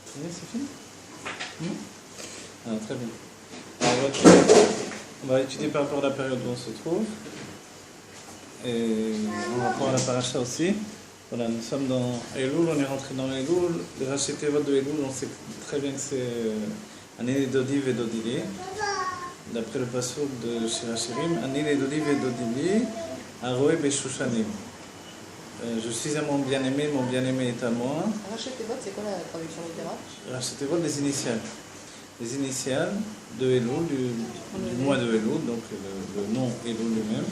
C'est fini? Très bien. Alors, on va étudier par rapport à la période où on se trouve. Et on va prendre la paracha aussi. Voilà, nous sommes dans Elul, on est rentré dans Elul. Le Rashi Tevot de Elul, on sait très bien que c'est Ani Dodiv et Dodili. D'après le passouk de Shir HaShirim, Ani Dodiv et Dodili, Aroé Beshushanim. Je suis à mon bien-aimé est à moi. Rashi Tevot, c'est quoi la traduction littérale? Rashi Tevot, les initiales. Les initiales de Elul, du mois de Elul, donc le nom Elul lui-même,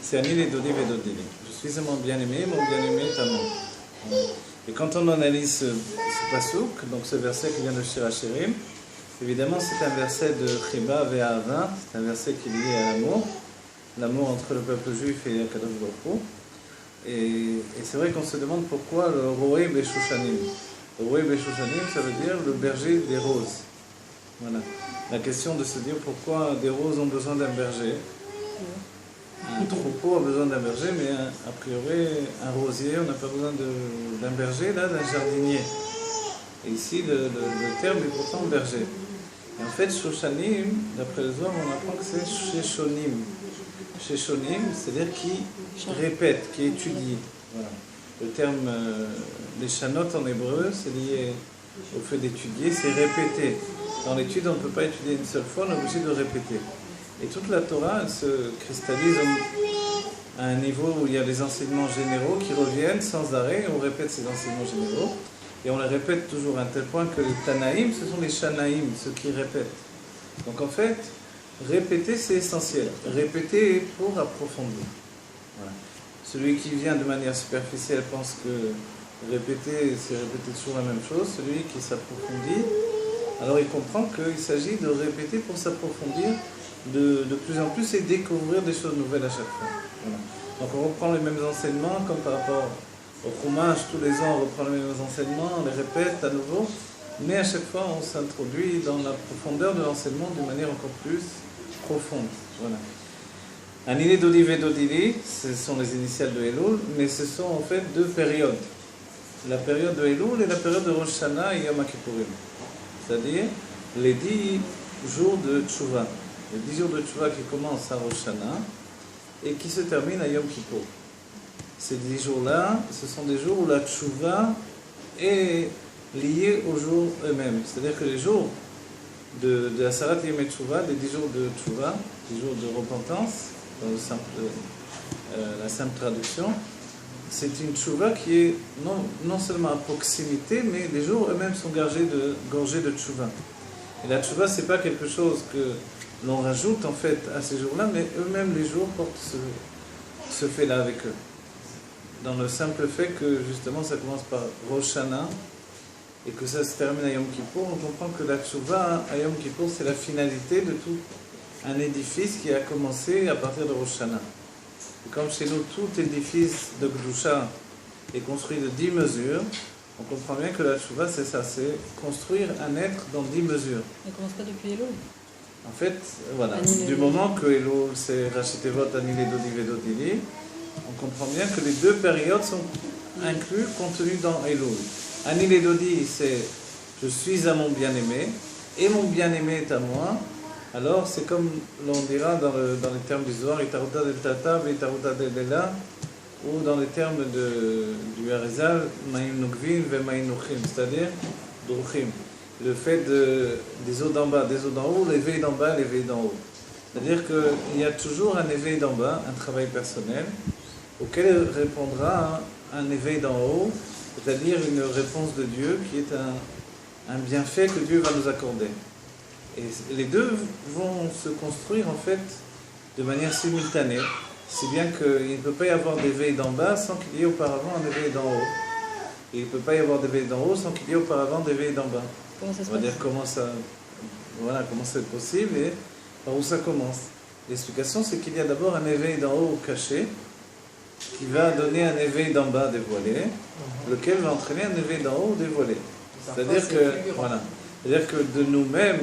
c'est Ani Dodiv et Dodili. Je suis à mon bien-aimé est à moi. Et quand on analyse ce passouk, donc ce verset qui vient de Shir HaShirim, évidemment c'est un verset de Chiba ve'Ahava, c'est un verset qui est lié à l'amour entre le peuple juif et Akadosh Baruch Hu. Et c'est vrai qu'on se demande pourquoi le Roé Beshushanim. Le Roé Beshushanim, ça veut dire le berger des roses. Voilà. La question de se dire pourquoi des roses ont besoin d'un berger. Un troupeau a besoin d'un berger, mais a priori, un rosier, on n'a pas besoin d'un berger, là, d'un jardinier. Et ici, le terme est pourtant berger. Et en fait, Shoshanim, d'après les hommes, on apprend que c'est Sheshonim. Sheshonim, c'est-à-dire qui répète, qui étudie. Voilà. Le terme, les chanotes en hébreu, c'est lié au fait d'étudier, c'est répéter. Dans l'étude, on ne peut pas étudier une seule fois, on est obligé de répéter. Et toute la Torah, elle se cristallise à un niveau où il y a des enseignements généraux qui reviennent sans arrêt, on répète ces enseignements généraux, et on les répète toujours à un tel point que les Tanaïm, ce sont les Shanaïm, ceux qui répètent. Donc en fait, répéter c'est essentiel. Répéter pour approfondir. Voilà. Celui qui vient de manière superficielle pense que répéter, c'est répéter toujours la même chose. Celui qui s'approfondit, alors il comprend qu'il s'agit de répéter pour s'approfondir de plus en plus et découvrir des choses nouvelles à chaque fois. Voilà. Donc on reprend les mêmes enseignements, comme par rapport au Chumash, tous les ans on reprend les mêmes enseignements, on les répète à nouveau, mais à chaque fois on s'introduit dans la profondeur de l'enseignement d'une manière encore plus profonde. Voilà. Ani Dodiv et Dodili, ce sont les initiales de Elul, mais ce sont en fait deux périodes. La période de Elul et la période de Rosh Hashanah et Yom Kippourim. C'est-à-dire les 10 jours de Tchouva. Les 10 jours de Tchouva qui commencent à Rosh Hashanah et qui se terminent à Yom Kippour. Ces 10 jours-là, ce sont des jours où la Tchouva est liée aux jours eux-mêmes. C'est-à-dire que les jours de Asarat Yom Tchouva, les 10 jours de Tchouva, 10 jours de repentance, dans la simple traduction, c'est une Tchouva qui est non seulement à proximité, mais les jours eux-mêmes sont gorgés de Tchouva. Et la Tchouva, ce n'est pas quelque chose que l'on rajoute en fait à ces jours-là, mais eux-mêmes les jours portent ce fait-là avec eux. Dans le simple fait que justement ça commence par Rosh Hashanah et que ça se termine à Yom Kippour, on comprend que la Tchouva à Yom Kippour c'est la finalité de tout un édifice qui a commencé à partir de Rosh Hashanah. Et comme chez nous tout édifice de Gdusha est construit de 10 mesures, on comprend bien que la Tchouva c'est ça, c'est construire un être dans 10 mesures. Elle commence pas depuis Elul. En fait, voilà, du moment que Elul, c'est Rashi Tevot, Ani Dodiv et Dodili, on comprend bien que les deux périodes sont incluses, contenues dans Elul. Ani Dodi, c'est je suis à mon bien-aimé, et mon bien-aimé est à moi. Alors, c'est comme l'on dira dans les termes du Zohar, Itaruta del Tata, Itaruta del Lela, ou dans les termes du Harizal, Ma'im Nukvin, Ve'ma'im Nuchim, c'est-à-dire Druchim. Le fait des eaux d'en bas, des eaux d'en haut, l'éveil d'en bas, l'éveil d'en haut. C'est-à-dire qu'il y a toujours un éveil d'en bas, un travail personnel, auquel répondra un éveil d'en haut, c'est-à-dire une réponse de Dieu qui est un bienfait que Dieu va nous accorder. Et les deux vont se construire en fait de manière simultanée, si bien qu'il ne peut pas y avoir d'éveil d'en bas sans qu'il y ait auparavant un éveil d'en haut. Et il ne peut pas y avoir d'éveil d'en haut sans qu'il y ait auparavant d'éveil d'en bas. Comment ça se On va passe? dire comment c'est possible et par où ça commence. L'explication, c'est qu'il y a d'abord un éveil d'en haut caché qui va donner un éveil d'en bas dévoilé, lequel va entraîner un éveil d'en haut dévoilé. C'est-à-dire que de nous-mêmes,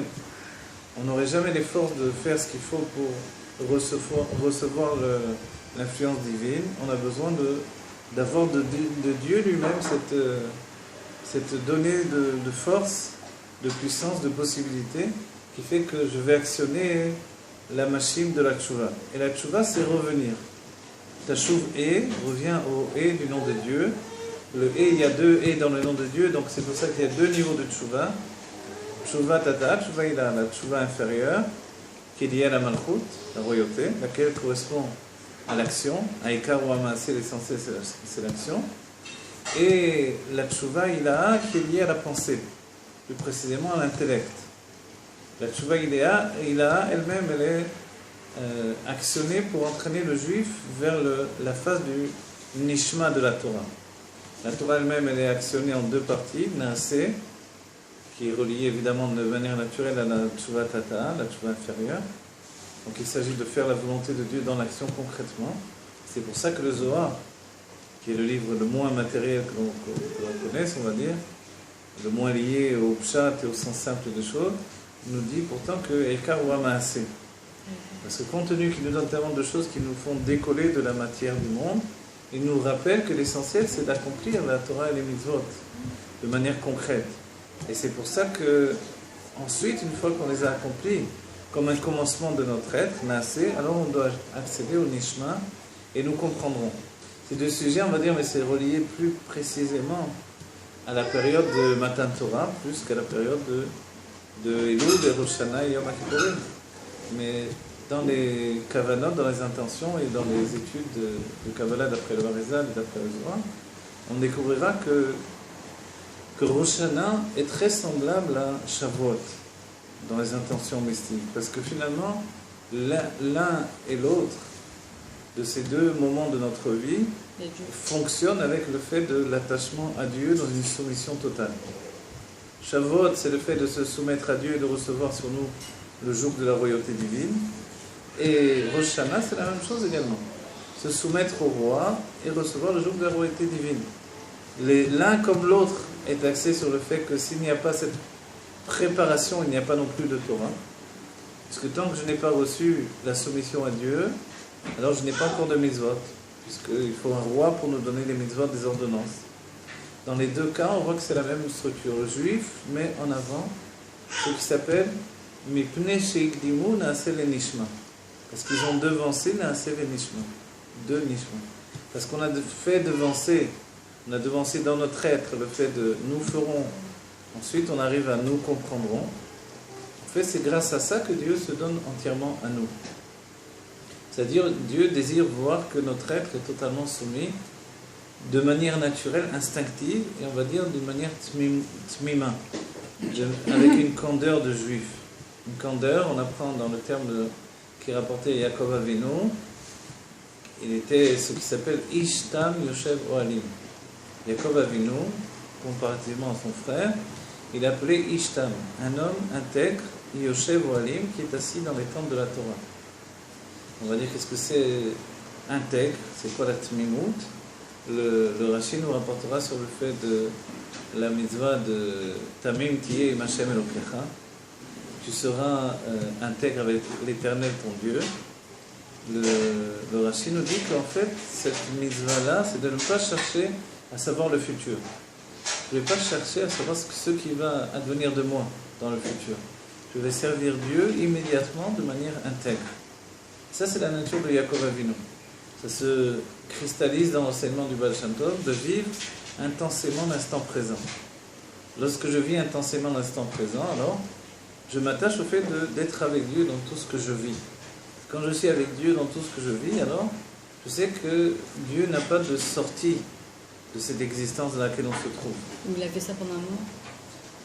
on n'aurait jamais les forces de faire ce qu'il faut pour recevoir l'influence divine. On a besoin d'avoir de Dieu lui-même cette donnée de force, de puissance, de possibilité, qui fait que je vais actionner la machine de la tchouva. Et la tchouva, c'est revenir. Tashuv revient au et du nom de Dieu. Le et, il y a deux et dans le nom de Dieu, donc c'est pour ça qu'il y a deux niveaux de tchouva. Tchouva tata, tchouva il a la tchouva inférieure, qui est liée à la malchut, la royauté, laquelle correspond à l'action. Aïkar ou Amassé, l'essentiel c'est l'action. Et la tchouva ilaha, qui est liée à la pensée, plus précisément à l'intellect. La tchouva ilaha elle-même, elle est actionnée pour entraîner le juif vers la phase du nishma de la Torah. La Torah elle-même, elle est actionnée en deux parties, Naaseh, qui est reliée évidemment de manière naturelle à la tchouva tata, la tchouva inférieure. Donc il s'agit de faire la volonté de Dieu dans l'action concrètement. C'est pour ça que le Zohar, qui est le livre le moins matériel que l'on connaisse, on va dire, le moins lié au pshat et au sens simple des choses, nous dit pourtant que Eikar ou Amaaseh. Parce que compte tenu qu'il nous donne tellement de choses qui nous font décoller de la matière du monde, il nous rappelle que l'essentiel c'est d'accomplir la Torah et les mitzvot de manière concrète. Et c'est pour ça que ensuite, une fois qu'on les a accomplis, comme un commencement de notre être, Naaseh, alors on doit accéder au Nishma et nous comprendrons. Ces deux sujets, on va dire, mais c'est relié plus précisément à la période de Matan Torah, plus qu'à la période de Elul, de Rosh Hashanah et Yom Kippourim. Mais dans les kavanot, dans les intentions et dans les études de Kabbalah d'après le Arizal et d'après le Zohar, on découvrira que Rosh Hashanah est très semblable à Shavuot dans les intentions mystiques. Parce que finalement, l'un et l'autre de ces deux moments de notre vie fonctionnent avec le fait de l'attachement à Dieu dans une soumission totale. Shavuot, c'est le fait de se soumettre à Dieu et de recevoir sur nous le joug de la royauté divine. Et Rosh Hashanah, c'est la même chose également. Se soumettre au roi et recevoir le joug de la royauté divine. L'un comme l'autre est axé sur le fait que s'il n'y a pas cette préparation, il n'y a pas non plus de Torah. Parce que tant que je n'ai pas reçu la soumission à Dieu, alors je n'ai pas encore de mitzvot. Puisqu'il faut un roi pour nous donner les mitzvot des ordonnances. Dans les deux cas, on voit que c'est la même structure. Le juif met en avant ce qui s'appelle Mipnei sheikdimu naaseh lenishma. Parce qu'ils ont devancé naaseh lenishma. Deux nishma. Parce qu'on a fait devancer, on a devancé dans notre être le fait de nous ferons, ensuite on arrive à nous comprendrons. En fait, c'est grâce à ça que Dieu se donne entièrement à nous. C'est-à-dire, Dieu désire voir que notre être est totalement soumis de manière naturelle, instinctive, et on va dire d'une manière tmima, avec une candeur de juif. Une candeur, on apprend dans le terme qui est rapporté à Yaakov Avinu, il était ce qui s'appelle Ishtam Yoshev Ohalim. Yaakov Avinu, comparativement à son frère, il est appelé Ishtam, un homme intègre, Yoshev Ohalim, qui est assis dans les tentes de la Torah. On va dire qu'est-ce que c'est intègre, c'est quoi la tmimout. Le Rashi nous rapportera sur le fait de la mitzvah de Tamim Tiye Machem Elokecha. Tu seras intègre avec l'Éternel ton Dieu. Le Rashi nous dit qu'en fait, cette mitzvah-là, c'est de ne pas chercher à savoir le futur. Je ne vais pas chercher à savoir ce qui va advenir de moi dans le futur. Je vais servir Dieu immédiatement de manière intègre. Ça, c'est la nature de Yaakov Avinu. Ça se cristallise dans l'enseignement du Baal Shem Tov de vivre intensément l'instant présent. Lorsque je vis intensément l'instant présent, alors je m'attache au fait d'être avec Dieu dans tout ce que je vis. Quand je suis avec Dieu dans tout ce que je vis, alors je sais que Dieu n'a pas de sortie de cette existence dans laquelle on se trouve. Il a fait ça pendant un mois.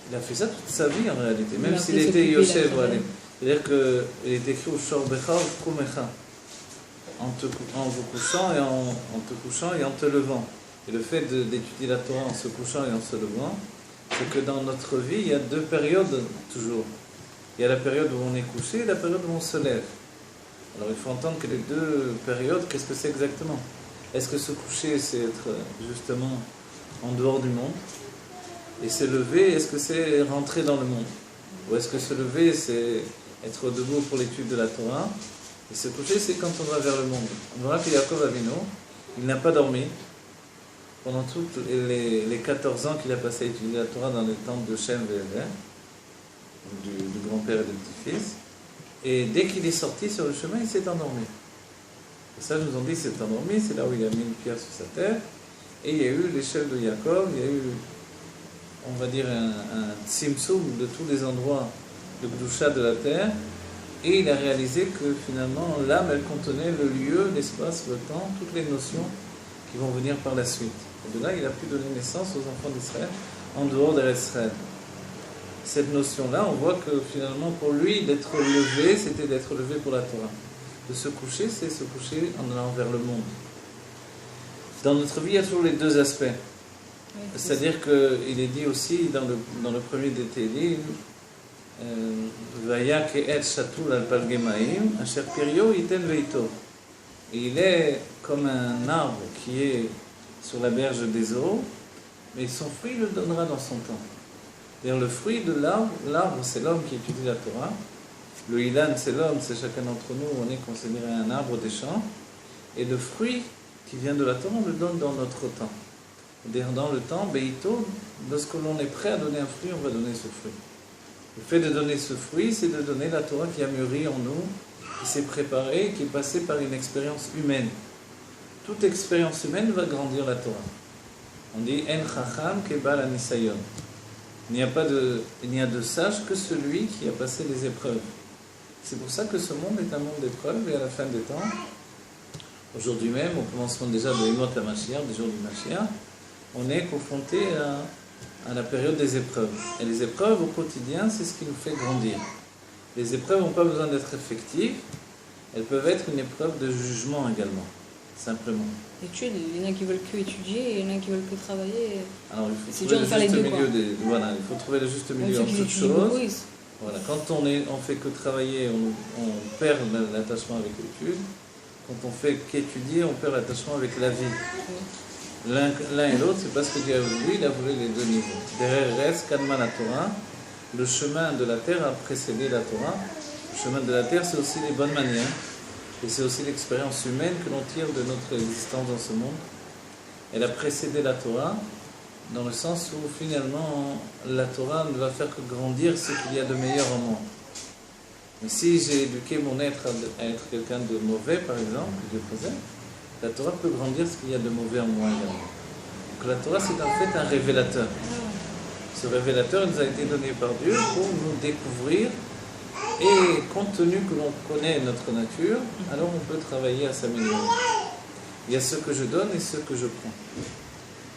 Il a fait ça toute sa vie en réalité, même s'il était Yoshev. C'est-à-dire qu'il est écrit au Shorbecha ou Kumecha. En vous couchant et en te couchant et en te levant. Et le fait d'étudier la Torah en se couchant et en se levant, c'est que dans notre vie, il y a deux périodes toujours. Il y a la période où on est couché et la période où on se lève. Alors il faut entendre que les deux périodes, qu'est-ce que c'est exactement? Est-ce que se coucher, c'est être justement en dehors du monde? Et se lever, est-ce que c'est rentrer dans le monde? Ou est-ce que se lever, c'est être debout pour l'étude de la Torah? Et se coucher, c'est quand on va vers le monde. On verra que Yaakov Avinu, il n'a pas dormi. pendant toutes les 14 ans qu'il a passé à étudier la Torah dans les temples de Shem et Ever, du grand-père et du petit-fils. Et dès qu'il est sorti sur le chemin, il s'est endormi. Et ça, nous ont dit, il s'est endormi, c'est là où il a mis une pierre sur sa tête. Et il y a eu l'échelle de Yaakov, il y a eu, on va dire, un tzimtzum de tous les endroits de Gdusha de la terre. Et il a réalisé que finalement, l'âme, elle contenait le lieu, l'espace, le temps, toutes les notions qui vont venir par la suite. Et de là, il a pu donner naissance aux enfants d'Israël en dehors d'Israël. Cette notion-là, on voit que finalement, pour lui, d'être levé, c'était d'être levé pour la Torah. De se coucher, c'est se coucher en allant vers le monde. Dans notre vie, il y a toujours les deux aspects. Oui, c'est-à-dire qu'il est dit aussi dans le premier des Télim, Vaya ke'et shatul al palgemaim, asher pirio iten veito. Et il est comme un arbre qui est sur la berge des eaux, mais son fruit le donnera dans son temps. C'est-à-dire le fruit de l'arbre c'est l'homme qui étudie la Torah. Le ilan c'est l'homme, c'est chacun d'entre nous, on est considéré un arbre des champs. Et le fruit qui vient de la Torah, on le donne dans notre temps. C'est-à-dire dans le temps, beito, lorsque l'on est prêt à donner un fruit, on va donner ce fruit. Le fait de donner ce fruit, c'est de donner la Torah qui a mûri en nous, qui s'est préparée, qui est passée par une expérience humaine. Toute expérience humaine va grandir la Torah. On dit En chacham kebal anisayon. Il n'y a de sage que celui qui a passé les épreuves. C'est pour ça que ce monde est un monde d'épreuves et à la fin des temps, aujourd'hui même, au commencement déjà de Yemot HaMashiach, des jours du Mashiach, on est confronté à la période des épreuves. Et les épreuves au quotidien, c'est ce qui nous fait grandir. Les épreuves n'ont pas besoin d'être effectives, elles peuvent être une épreuve de jugement également, simplement. L'étude, il y en a qui veulent que étudier et il y en a qui veulent que travailler. Alors il faut trouver le juste milieu. Voilà, il faut trouver le juste milieu entre toutes choses. Voilà, quand on fait que travailler, on perd l'attachement avec l'étude. Quand on fait qu'étudier, on perd l'attachement avec la vie. Oui. L'un et l'autre, c'est parce que Dieu a voulu, il a voulu les deux niveaux. Derrière reste Kadma la Torah. Le chemin de la terre a précédé la Torah. Le chemin de la terre, c'est aussi les bonnes manières. Et c'est aussi l'expérience humaine que l'on tire de notre existence dans ce monde. Elle a précédé la Torah, dans le sens où finalement, la Torah ne va faire que grandir ce qu'il y a de meilleur en moi. Mais si j'ai éduqué mon être à être quelqu'un de mauvais, par exemple, que Dieu faisait, la Torah peut grandir ce qu'il y a de mauvais en moi également. Donc la Torah, c'est en fait un révélateur. Ce révélateur nous a été donné par Dieu pour nous découvrir. Et compte tenu que l'on connaît notre nature, alors on peut travailler à s'améliorer. Il y a ce que je donne et ce que je prends.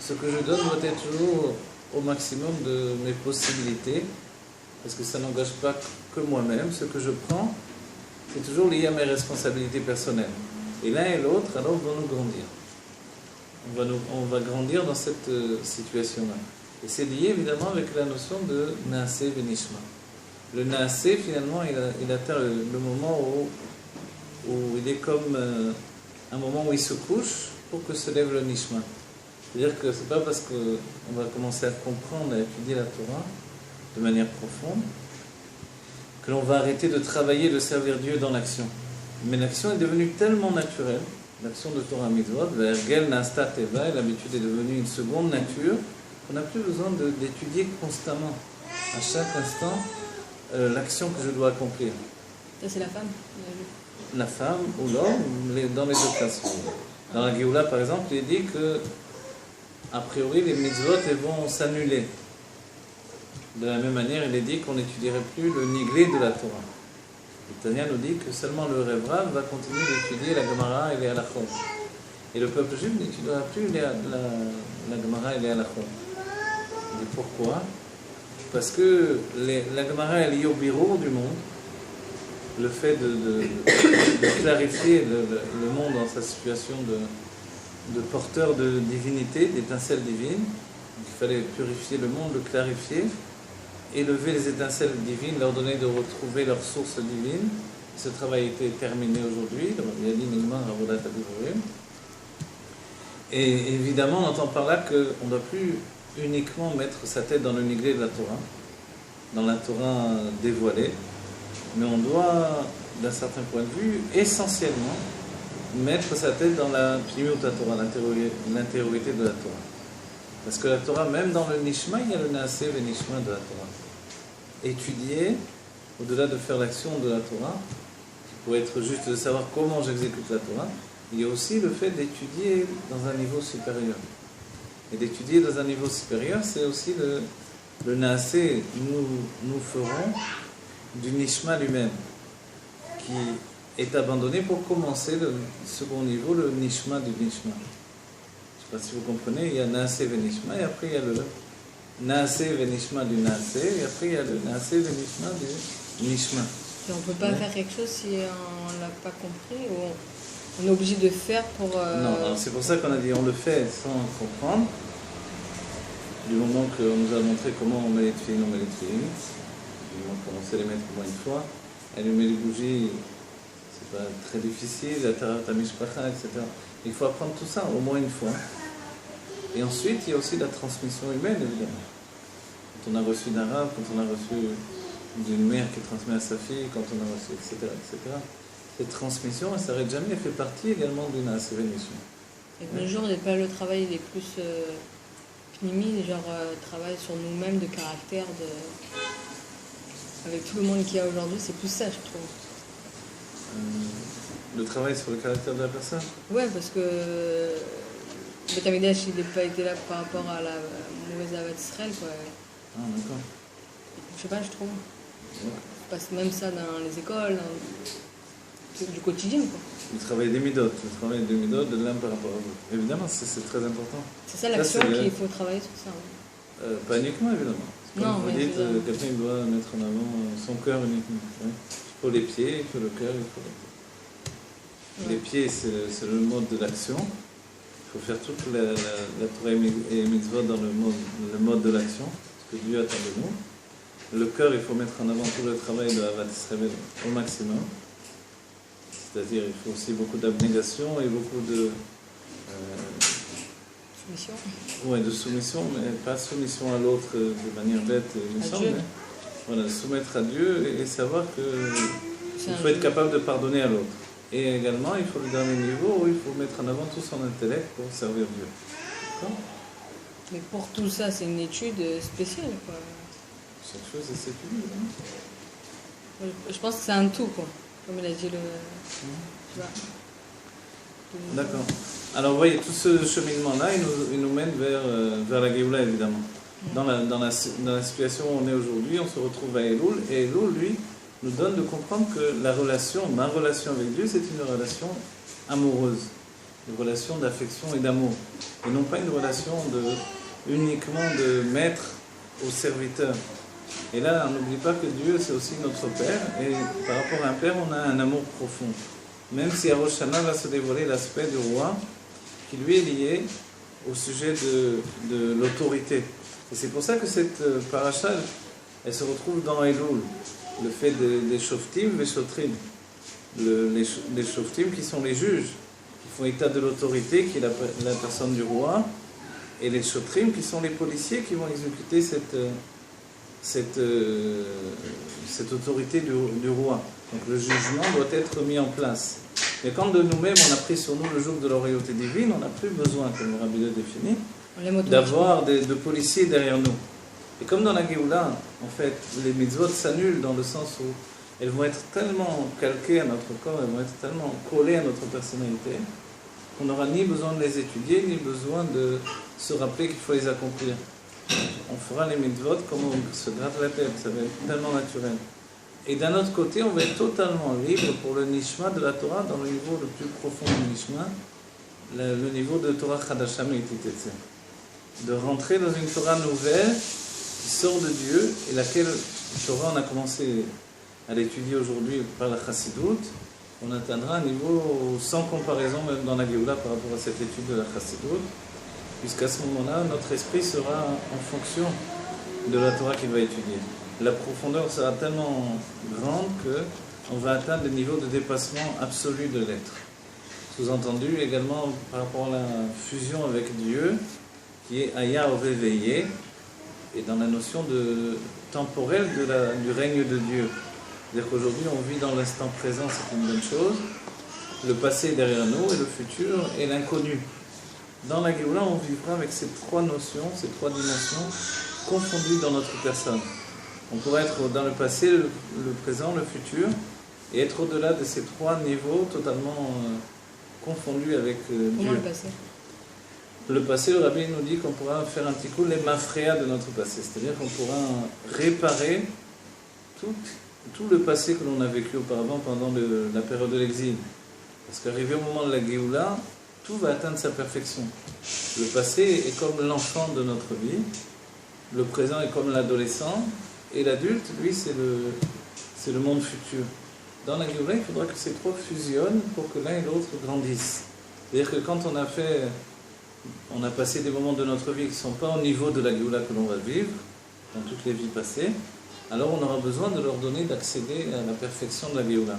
Ce que je donne doit être toujours au maximum de mes possibilités, parce que ça n'engage pas que moi-même. Ce que je prends, c'est toujours lié à mes responsabilités personnelles. Et l'un et l'autre, alors, vont nous grandir. On va grandir dans cette situation-là. Et c'est lié évidemment avec la notion de Naaseh Venishma. Le Naaseh, finalement, il atteint le moment où il est comme un moment où il se couche pour que se lève le Nishma. C'est-à-dire que ce n'est pas parce qu'on va commencer à comprendre, à étudier la Torah de manière profonde, que l'on va arrêter de travailler, de servir Dieu dans l'action. Mais l'action est devenue tellement naturelle, l'action de Torah Mitzvot, Vergel Nasta Teva, et l'habitude est devenue une seconde nature, qu'on n'a plus besoin d'étudier constamment, à chaque instant, l'action que je dois accomplir. Ça, c'est la femme. La femme ou l'homme, dans les deux cas. Dans la Géoula, par exemple, il est dit que, a priori, les mitzvot vont s'annuler. De la même manière, il est dit qu'on n'étudierait plus le niglé de la Torah. Le Tanya nous dit que seulement le Reb Rav va continuer d'étudier la Gemara et les halachot. Et le peuple juif n'étudiera plus la Gemara et les halachot. Et pourquoi ? Parce que la Gemara est liée au bureau du monde. Le fait de clarifier le monde dans sa situation de porteur de divinité, d'étincelles divines. Donc, il fallait purifier le monde, le clarifier, élever les étincelles divines, leur donner de retrouver leur source divine. Ce travail a été terminé aujourd'hui. Et évidemment, on entend par là qu'on ne doit plus uniquement mettre sa tête dans le niglé de la Torah, dans la Torah dévoilée, mais on doit, d'un certain point de vue, essentiellement mettre sa tête dans la Pnimiut Torah, l'intériorité de la Torah. Parce que la Torah, même dans le Nishma, il y a le Naaseh et Nishma de la Torah. Étudier, au-delà de faire l'action de la Torah, qui pourrait être juste de savoir comment j'exécute la Torah, il y a aussi le fait d'étudier dans un niveau supérieur. Et d'étudier dans un niveau supérieur, c'est aussi le Naaseh. Nous ferons du Nishma lui-même, qui est abandonné pour commencer le second niveau, le Nishma du Nishma. Je ne sais pas si vous comprenez, il y a Naaseh ve Nishma, et après il y a le Naaseh ve Nishma du Naaseh, et après il y a le Naaseh ve Nishma du Nishma. Et on ne peut pas faire quelque chose si on ne l'a pas compris, ou on est obligé de faire pour... Non, alors c'est pour ça qu'on a dit on le fait sans comprendre. Du moment qu'on nous a montré comment on met les tefilines, on met les tefilines. Du moment qu'on sait les mettre au moins une fois. Allumer les bougies, c'est pas très difficile, la tarat mishpacha, etc. Il faut apprendre tout ça au moins une fois. Et ensuite, il y a aussi la transmission humaine, évidemment. Quand on a reçu d'un arabe, quand on a reçu d'une mère qui transmet à sa fille, quand on a reçu, etc., etc. Cette transmission, elle ne s'arrête jamais, elle fait partie également d'une assévénation. Et de nos jours, n'est pas le travail les plus pnimi, genre travail sur nous-mêmes, de caractère, avec tout le monde qu'il y a aujourd'hui, c'est plus ça, je trouve. Le travail sur le caractère de la personne? Ouais, parce que Beth Amikdash, il n'a pas été là par rapport à la mauvaise avat d'Israël, quoi. Ah, d'accord. Je sais pas, je trouve. Ouais. On passe même ça dans les écoles, du quotidien, quoi. Le travail des midotes, de l'un par rapport à l'autre. Évidemment, c'est très important. C'est ça l'action qu'il faut travailler sur ça. Ouais. Pas uniquement, évidemment. Non, vous mais dites, quelqu'un doit mettre en avant son cœur uniquement. Ouais. Il faut les pieds, il faut le cœur, il faut les pieds. Ouais. Les pieds, c'est le mode de l'action. Il faut faire toute la Torah et mitzvot dans le mode de l'action, ce que Dieu attend de nous. Le cœur, il faut mettre en avant tout le travail de Avat Israël au maximum. C'est-à-dire, il faut aussi beaucoup d'abnégation et beaucoup de... soumission. Oui, de soumission, mais pas soumission à l'autre de manière bête, il me semble. Voilà, soumettre à Dieu et savoir qu'il faut être capable de pardonner à l'autre. Et également, il faut le dernier niveau où il faut mettre en avant tout son intellect pour servir Dieu. D'accord ? Mais pour tout ça, c'est une étude spéciale, quoi. Chaque chose est s'étudier. Hein ? Je pense que c'est un tout, quoi. Comme il a dit le... D'accord. Alors, vous voyez, tout ce cheminement-là, il nous mène vers la Géoula, évidemment. Dans la situation où on est aujourd'hui, on se retrouve à Elul, et Elul, lui, nous donne de comprendre que ma relation avec Dieu, c'est une relation amoureuse, une relation d'affection et d'amour, et non pas une relation uniquement de maître au serviteur. Et là, on n'oublie pas que Dieu, c'est aussi notre Père, et par rapport à un Père, on a un amour profond. Même si à Rosh Hashanah va se dévoiler l'aspect du roi, qui lui est lié au sujet de l'autorité. Et c'est pour ça que cette paracha, elle se retrouve dans Elul, le fait des shoftim et shotrim. Les shoftim qui sont les juges, qui font état de l'autorité, qui est la personne du roi, et les shotrim qui sont les policiers qui vont exécuter cette autorité du roi. Donc le jugement doit être mis en place. Mais quand de nous-mêmes on a pris sur nous le joug de la royauté divine, on n'a plus besoin, comme le Rabbi le définit, d'avoir de policiers derrière nous. Et comme dans la Géoula, en fait, les mitzvot s'annulent dans le sens où elles vont être tellement calquées à notre corps, elles vont être tellement collées à notre personnalité, qu'on n'aura ni besoin de les étudier, ni besoin de se rappeler qu'il faut les accomplir. On fera les mitzvot comme on se gratte la tête, ça va être tellement naturel. Et d'un autre côté, on va être totalement libre pour le nishma de la Torah, dans le niveau le plus profond du nishma, le niveau de Torah Chadasham et Titetse. De rentrer dans une Torah nouvelle qui sort de Dieu, et laquelle Torah, on a commencé à l'étudier aujourd'hui par la Chassidut, on atteindra un niveau sans comparaison, même dans la Géoula, par rapport à cette étude de la Chassidut, puisqu'à ce moment-là, notre esprit sera en fonction de la Torah qu'il va étudier. La profondeur sera tellement grande qu'on va atteindre le niveau de dépassement absolu de l'être. Sous-entendu également par rapport à la fusion avec Dieu, qui est Aya Ove Veye, et dans la notion temporelle du règne de Dieu. C'est-à-dire qu'aujourd'hui on vit dans l'instant présent, c'est une bonne chose. Le passé est derrière nous et le futur est l'inconnu. Dans la Géoula, on vivra avec ces trois notions, ces trois dimensions confondues dans notre personne. On pourrait être dans le passé, le présent, le futur, et être au-delà de ces trois niveaux totalement confondus avec Dieu. Comment le passé? Le passé, le Rabbi nous dit qu'on pourra faire un petit coup les mafréas de notre passé, c'est-à-dire qu'on pourra réparer tout le passé que l'on a vécu auparavant pendant la période de l'exil. Parce qu'arrivé au moment de la Géoula, tout va atteindre sa perfection. Le passé est comme l'enfant de notre vie, le présent est comme l'adolescent, et l'adulte, lui, c'est le monde futur. Dans la Géoula, il faudra que ces trois fusionnent pour que l'un et l'autre grandissent. C'est-à-dire que quand on a passé des moments de notre vie qui ne sont pas au niveau de la Géoula que l'on va vivre, dans toutes les vies passées, alors on aura besoin de leur donner d'accéder à la perfection de la Géoula.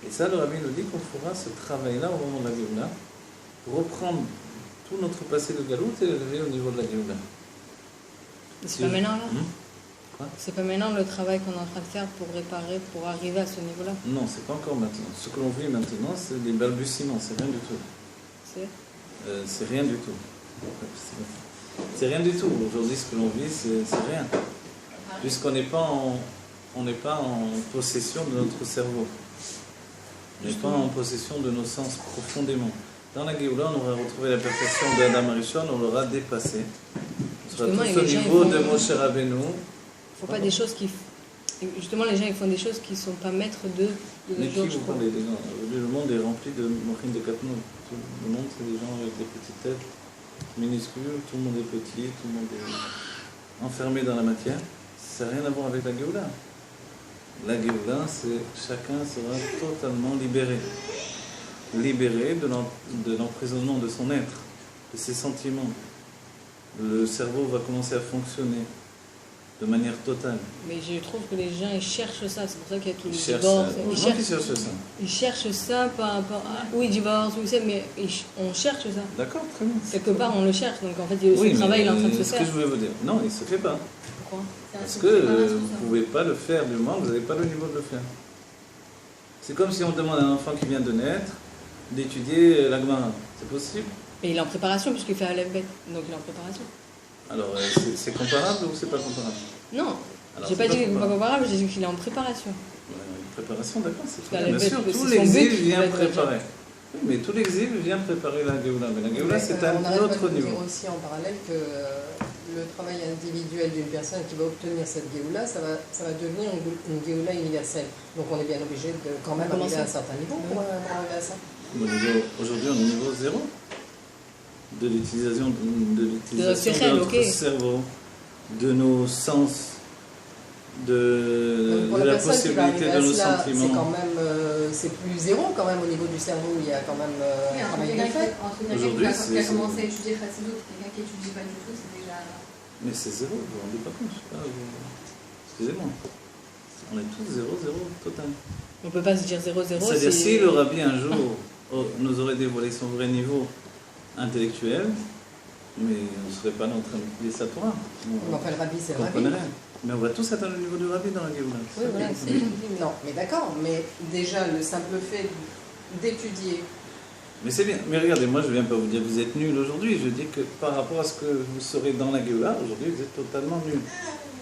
Et ça, le Rabbi nous dit qu'on fera ce travail-là au moment de la Géoula, pour reprendre tout notre passé de Galout et l'élever au niveau de la Géoula. C'est pas maintenant là? Quoi? C'est pas maintenant le travail qu'on est en train de faire pour réparer, pour arriver à ce niveau-là? Non, c'est pas encore maintenant. Ce que l'on vit maintenant, c'est des balbutiements, c'est rien du tout. C'est rien du tout. C'est rien du tout. Aujourd'hui, ce que l'on vit, c'est rien. Puisqu'on n'est pas en possession de notre cerveau. On n'est pas en possession de nos sens profondément. Dans la Géoula, on aura retrouvé la perfection d'Adam Arishon, on l'aura dépassé. On sera tous au niveau de Moshe Rabbeinu. Il ne faut pas des choses qui... Justement, les gens ils font des choses qui ne sont pas maîtres de Mais qui vous parlez des gens? Le monde est rempli de Mochin de Katnou. Le monde, c'est des gens avec des petites têtes minuscules, tout le monde est petit, tout le monde est enfermé dans la matière. Ça n'a rien à voir avec la Géoula. La Géoula, c'est chacun sera totalement libéré. Libéré de l'emprisonnement de son être, de ses sentiments. Le cerveau va commencer à fonctionner de manière totale. Mais je trouve que les gens ils cherchent ça, c'est pour ça qu'il y a tous les divorces. Ils cherchent ça par rapport à... Oui, divorce, oui, mais on cherche ça. D'accord, très bien. Quelque part on le cherche, donc en fait ce travail il est en train de se faire. Ce que je voulais vous dire, non, il ne se fait pas. Pourquoi? Parce que vous ne pouvez pas le faire du moment, vous n'avez pas le niveau de le faire. C'est comme si on demande à un enfant qui vient de naître d'étudier la Gemara. C'est possible? Mais il est en préparation puisqu'il fait Aleph Bet, donc il est en préparation. Alors, c'est comparable ou c'est pas comparable? Non, j'ai pas dit qu'il n'est pas comparable, j'ai dit qu'il est en préparation. Préparation, d'accord, c'est très bien. Bien sûr, tout l'exil vient préparer. Oui, mais tout l'exil vient préparer la Géoula. Mais la Géoula, c'est à un autre niveau. On dire aussi en parallèle que le travail individuel d'une personne qui va obtenir cette Géoula, ça va devenir une Géoula universelle. Donc on est bien obligé de quand même arriver à un certain niveau pour arriver à ça. Aujourd'hui, on est au niveau 0 de l'utilisation de notre cerveau, de nos sens, de la possibilité de nos sentiments. C'est quand même, c'est plus zéro quand même au niveau du cerveau. Il y a quand même un travail qui est fait. Aujourd'hui, quelqu'un qui a commencé à étudier Chassidut et quelqu'un qui n'étudie pas du tout, c'est déjà... Mais c'est zéro, vous vous rendez pas compte. Excusez-moi. On est tous 0, 0 total. On ne peut pas se dire 0, 0. C'est-à-dire si le Rabbi un jour nous aurait dévoilé son vrai niveau intellectuel, mais on ne serait pas en train d'étudier sa Torah. Enfin, le Rabbi, c'est le Rabbi. Mais on va tous atteindre le niveau du Rabbi dans la Géoula. Oui, voilà, non, mais d'accord, mais déjà le simple fait d'étudier. Mais c'est bien. Mais regardez, moi je ne viens pas vous dire que vous êtes nul aujourd'hui. Je dis que par rapport à ce que vous serez dans la Géoula, aujourd'hui vous êtes totalement nul.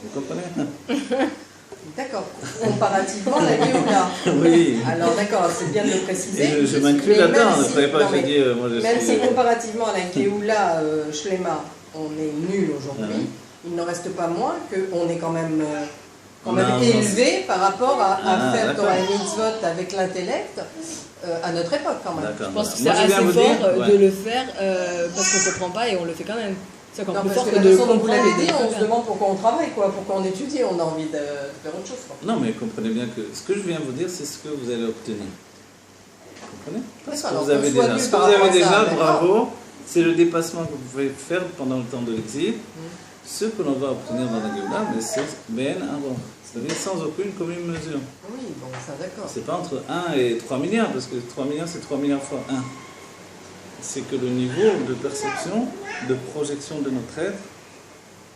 Vous comprenez? D'accord, comparativement à la Géoula. Oui. Alors d'accord, c'est bien de le préciser. Et je m'inclus là-dedans, ne croyez pas que je dis... Même si comparativement à la Géoula Shlema, on est nul aujourd'hui, il n'en reste pas moins qu'on est quand même élevé par rapport à faire Torah et Mitzvot avec l'intellect à notre époque quand même. Je pense que c'est assez fort de le faire parce qu'on ne comprend pas et on le fait quand même. C'est encore plus fort que de comprendre. Vous l'avez dit, on se demande pourquoi on travaille, pourquoi on étudie, on a envie de faire autre chose. Non, mais comprenez bien que ce que je viens de vous dire, c'est ce que vous allez obtenir. Vous comprenez? Ce que vous avez déjà. Ce que vous avez déjà, bravo, c'est le dépassement que vous pouvez faire pendant le temps de l'exil. Ce que l'on va obtenir dans la Géoula, mais c'est Ben Aaron. C'est-à-dire sans aucune commune mesure. Oui, bon, ça d'accord. C'est pas entre 1 et 3 milliards, parce que 3 milliards, c'est 3 milliards fois 1. C'est que le niveau de perception, de projection de notre être,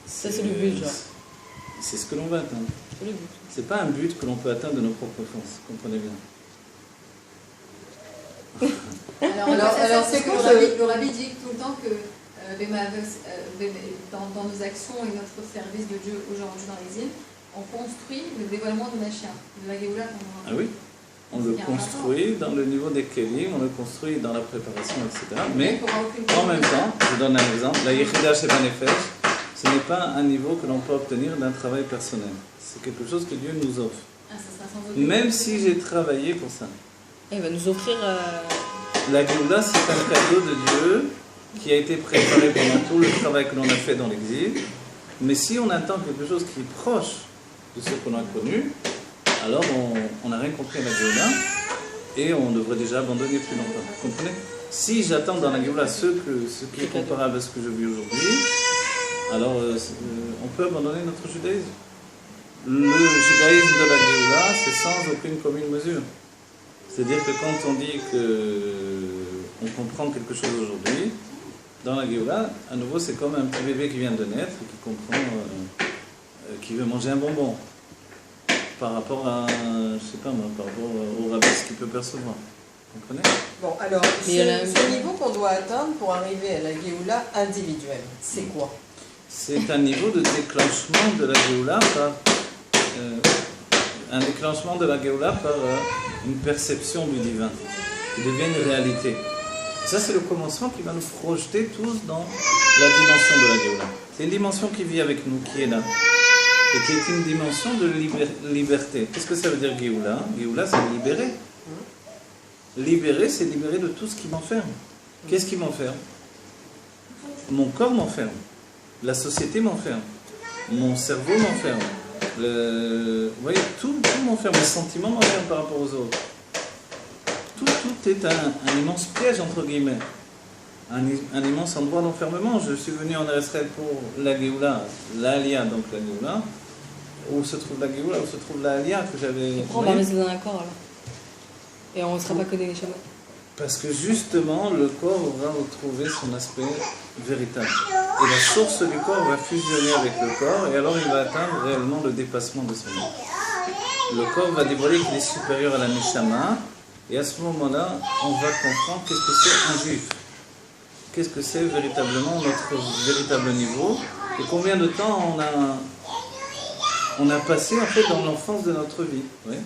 ça c'est le but, genre. C'est ce que l'on va atteindre. C'est le but. C'est pas un but que l'on peut atteindre de nos propres forces, comprenez bien. Alors c'est quoi le Rabbi dit tout le temps que dans nos actions et notre service de Dieu aujourd'hui dans l'exil, on construit le dévoilement de Mashiach, de la Géoula qu'on aura. Ah oui, on le construit dans le niveau des Kélim, on le construit dans la préparation, etc. Mais en même temps, je donne un exemple, la Yechida Sheba Nefesh, ce n'est pas un niveau que l'on peut obtenir d'un travail personnel. C'est quelque chose que Dieu nous offre. Ah, ça sera sans doute Même si j'ai travaillé pour ça. Et il va nous offrir. La Géoula, c'est un cadeau de Dieu qui a été préparé pendant tout le travail que l'on a fait dans l'exil. Mais si on attend quelque chose qui est proche de ce qu'on a connu, alors on n'a rien compris à la Géoula et on devrait déjà abandonner plus longtemps. Vous comprenez? Si j'attends dans la Géoula ce qui est comparable à ce que je vis aujourd'hui, alors on peut abandonner notre judaïsme. Le judaïsme de la Géoula, c'est sans aucune commune mesure. C'est-à-dire que quand on dit qu'on comprend quelque chose aujourd'hui, dans la Géoula, à nouveau, c'est comme un petit bébé qui vient de naître et qui comprend, qui veut manger un bonbon. Par rapport à, je sais pas moi, par rapport au rabbin qu'il peut percevoir. Vous comprenez? Bon, alors, ce niveau qu'on doit atteindre pour arriver à la Géoula individuelle, c'est quoi? C'est un niveau de déclenchement de la Géoula par... un déclenchement de la Géoula par une perception du divin, qui devient une réalité. Ça, c'est le commencement qui va nous projeter tous dans la dimension de la Géoula. C'est une dimension qui vit avec nous, qui est là, et qui est une dimension de liberté. Qu'est-ce que ça veut dire Géoula? Géoula, c'est libérer. Libérer, c'est libérer de tout ce qui m'enferme. Qu'est-ce qui m'enferme? Mon corps m'enferme, la société m'enferme, mon cerveau m'enferme. Vous voyez, tout m'enferme, les sentiments m'enferment par rapport aux autres. Tout est un immense piège, entre guillemets. Un immense endroit d'enfermement. Je suis venu en Israël pour la Géoula, l'Alia, donc la Géoula. Où se trouve la Géoula? Où se trouve l'Alia que j'avais... On va rester dans un corps, alors. Et on ne sera pas que des schémas. Parce que justement, le corps va retrouver son aspect véritable. Et la source du corps va fusionner avec le corps, et alors il va atteindre réellement le dépassement de son être. Le corps va dévoiler qu'il est supérieur à la Neshama, et à ce moment-là, on va comprendre qu'est-ce que c'est un juif. Qu'est-ce que c'est véritablement notre véritable niveau, et combien de temps on a passé en fait dans l'enfance de notre vie. Oui.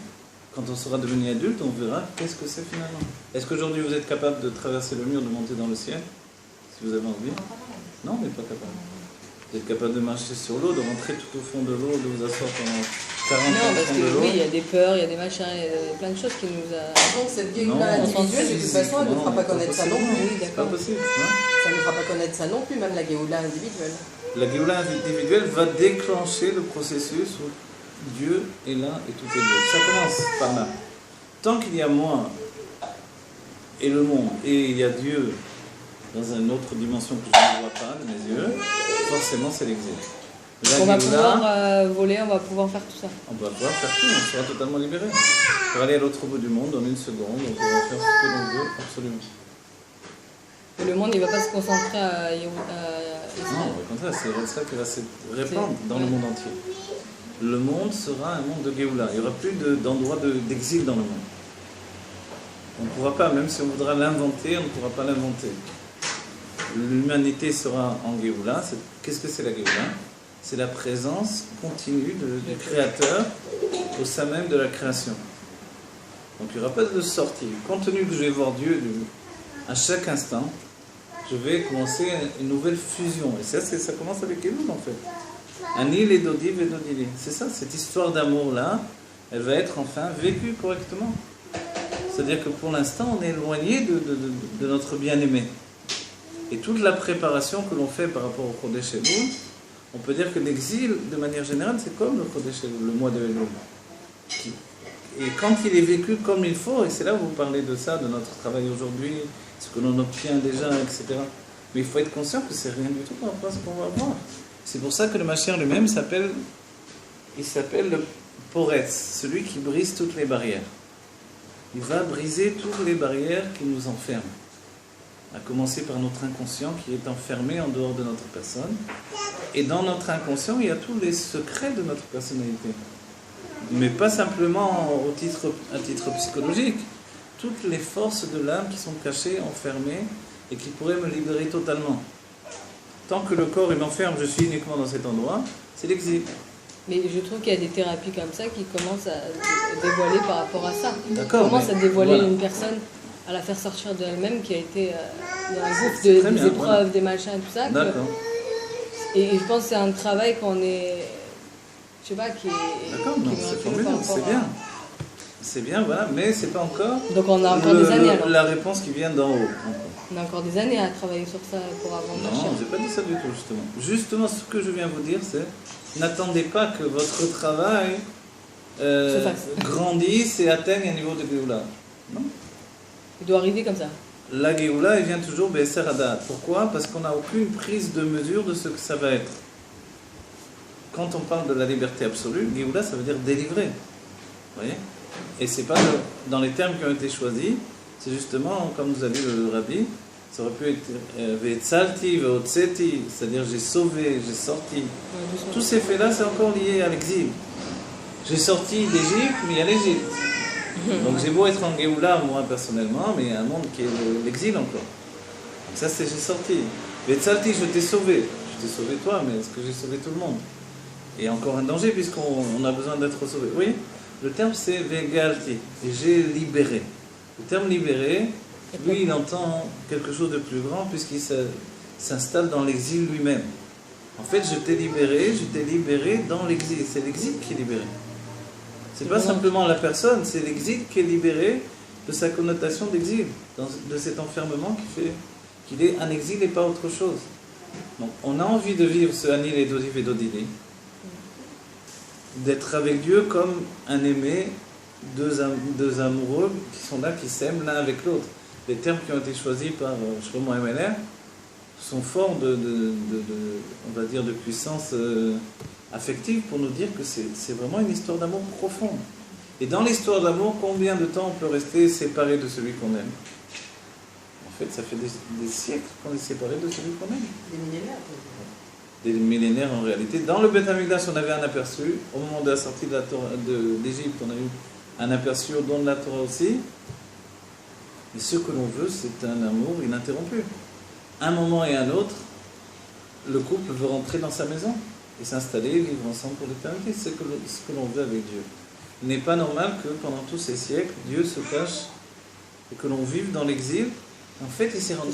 Quand on sera devenu adulte, on verra qu'est-ce que c'est finalement. Est-ce qu'aujourd'hui vous êtes capable de traverser le mur, de monter dans le ciel? Si vous avez envie? Non, vous n'êtes pas capable. Vous êtes capable de marcher sur l'eau, de rentrer tout au fond de l'eau, de vous asseoir pendant 40 ans au fond de l'eau? Oui, il y a des peurs, il y a des machins, il y a plein de choses qui nous a... Donc cette Géoula individuelle, de toute façon, elle ne fera pas connaître ça non plus. C'est pas possible. Hein? Ça ne fera pas connaître ça non plus, même la Géoula individuelle. La Géoula individuelle va déclencher le processus où Dieu est là et tout est Dieu. Ça commence par là. Tant qu'il y a moi et le monde, et il y a Dieu dans une autre dimension que je ne vois pas de mes yeux, forcément c'est l'exil. On va pouvoir voler, on va pouvoir faire tout ça. On va pouvoir faire tout, on sera totalement libéré. Pour aller à l'autre bout du monde, en une seconde, on pourra faire ce que l'on veut, absolument. Et le monde, il ne va pas se concentrer à Israël. Non, au contraire, c'est ça qui va se répandre dans le monde entier. Le monde sera un monde de Géoula. Il n'y aura plus d'endroit d'exil dans le monde. On ne pourra pas, même si on voudra l'inventer, on ne pourra pas l'inventer. L'humanité sera en Géoula. Qu'est-ce que c'est la Géoula? C'est la présence continue du Créateur au sein même de la création. Donc il n'y aura pas de sortie. Compte tenu que je vais voir Dieu à chaque instant, je vais commencer une nouvelle fusion. Et ça commence avec Elul en fait. Anil et Dodiv et Dodili. C'est ça, cette histoire d'amour-là, elle va être enfin vécue correctement. C'est-à-dire que pour l'instant, on est éloigné de notre bien-aimé. Et toute la préparation que l'on fait par rapport au Chodesh Elul, on peut dire que l'exil, de manière générale, c'est comme le Chodesh Elul, le mois de Elul. Et quand il est vécu comme il faut, et c'est là où vous parlez de ça, de notre travail aujourd'hui, ce que l'on obtient déjà, etc. Mais il faut être conscient que c'est rien du tout par rapport à ce qu'on va voir. C'est pour ça que le Mashiach lui-même s'appelle le Poretz, celui qui brise toutes les barrières. Il va briser toutes les barrières qui nous enferment. À commencer par notre inconscient qui est enfermé en dehors de notre personne. Et dans notre inconscient, il y a tous les secrets de notre personnalité. Mais pas simplement à titre psychologique. Toutes les forces de l'âme qui sont cachées, enfermées, et qui pourraient me libérer totalement. Tant que le corps il m'enferme, je suis uniquement dans cet endroit, c'est l'exil. Mais je trouve qu'il y a des thérapies comme ça qui commencent à se dévoiler par rapport à ça. D'accord, Commence mais à dévoiler voilà. une personne, à la faire sortir d'elle-même qui a été dans un gouffre C'est très des bien, épreuves, voilà. des machins, tout ça. D'accord. Et je pense que c'est un travail qu'on est, je sais pas, qui est... D'accord, qui non, est c'est miraculeux formidable, par rapport c'est à- bien. C'est bien, voilà, mais c'est pas encore Donc on a encore des années alors. la réponse qui vient d'en haut. encore. On a encore des années à travailler sur ça pour avoir Non, Mashiach. j'ai pas dit ça du tout, justement. Justement, ce que je viens vous dire, c'est n'attendez pas que votre travail Se fasse. grandisse et atteigne un niveau de Géoula. Non. Il doit arriver comme ça. La Géoula, elle vient toujours Be'eser Hadat. Pourquoi? Parce qu'on n'a aucune prise de mesure de ce que ça va être. Quand on parle de la liberté absolue, Géoula, ça veut dire délivrer. Vous voyez? Et c'est pas dans les termes qui ont été choisis, c'est justement, comme nous a dit le Rabbi, ça aurait pu être Ve'etzalti, Ve'otzeti, c'est-à-dire j'ai sauvé, j'ai sorti. Ouais, doucement. Tous ces faits-là, c'est encore lié à l'exil. J'ai sorti d'Égypte, mais il y a l'Égypte. Donc j'ai beau être en Géoula, moi personnellement, mais il y a un monde qui est l'exil encore. Donc ça, c'est j'ai sorti. Ve'etzalti, je t'ai sauvé. Je t'ai sauvé toi, mais est-ce que j'ai sauvé tout le monde? Et encore un danger, puisqu'on a besoin d'être sauvé. Oui, le terme c'est Ve'galti, et j'ai libéré. Le terme libéré, lui, il entend quelque chose de plus grand, puisqu'il s'installe dans l'exil lui-même. En fait, je t'ai libéré dans l'exil. C'est l'exil qui est libéré. C'est pas simplement la personne, c'est l'exil qui est libéré de sa connotation d'exil, de cet enfermement qui fait qu'il est un exil et pas autre chose. Donc, on a envie de vivre ce Anil et Dodiv et Dodili, d'être avec Dieu comme un aimé, deux amoureux qui sont là, qui s'aiment l'un avec l'autre. Les termes qui ont été choisis par Shlomo Ameler sont forts on va dire, de puissance affective pour nous dire que c'est vraiment une histoire d'amour profonde. Et dans l'histoire d'amour, combien de temps on peut rester séparé de celui qu'on aime? En fait, ça fait des siècles qu'on est séparé de celui qu'on aime. Des millénaires. Des millénaires en réalité. Dans le Beth Amikdash, on avait un aperçu. Au moment de la sortie d'Égypte, on a eu un aperçu au don de la Torah aussi. Et ce que l'on veut, c'est un amour ininterrompu. Un moment et un autre, le couple veut rentrer dans sa maison et s'installer et vivre ensemble pour l'éternité. C'est ce que l'on veut avec Dieu. Il n'est pas normal que pendant tous ces siècles, Dieu se cache et que l'on vive dans l'exil. En fait, il s'est rendu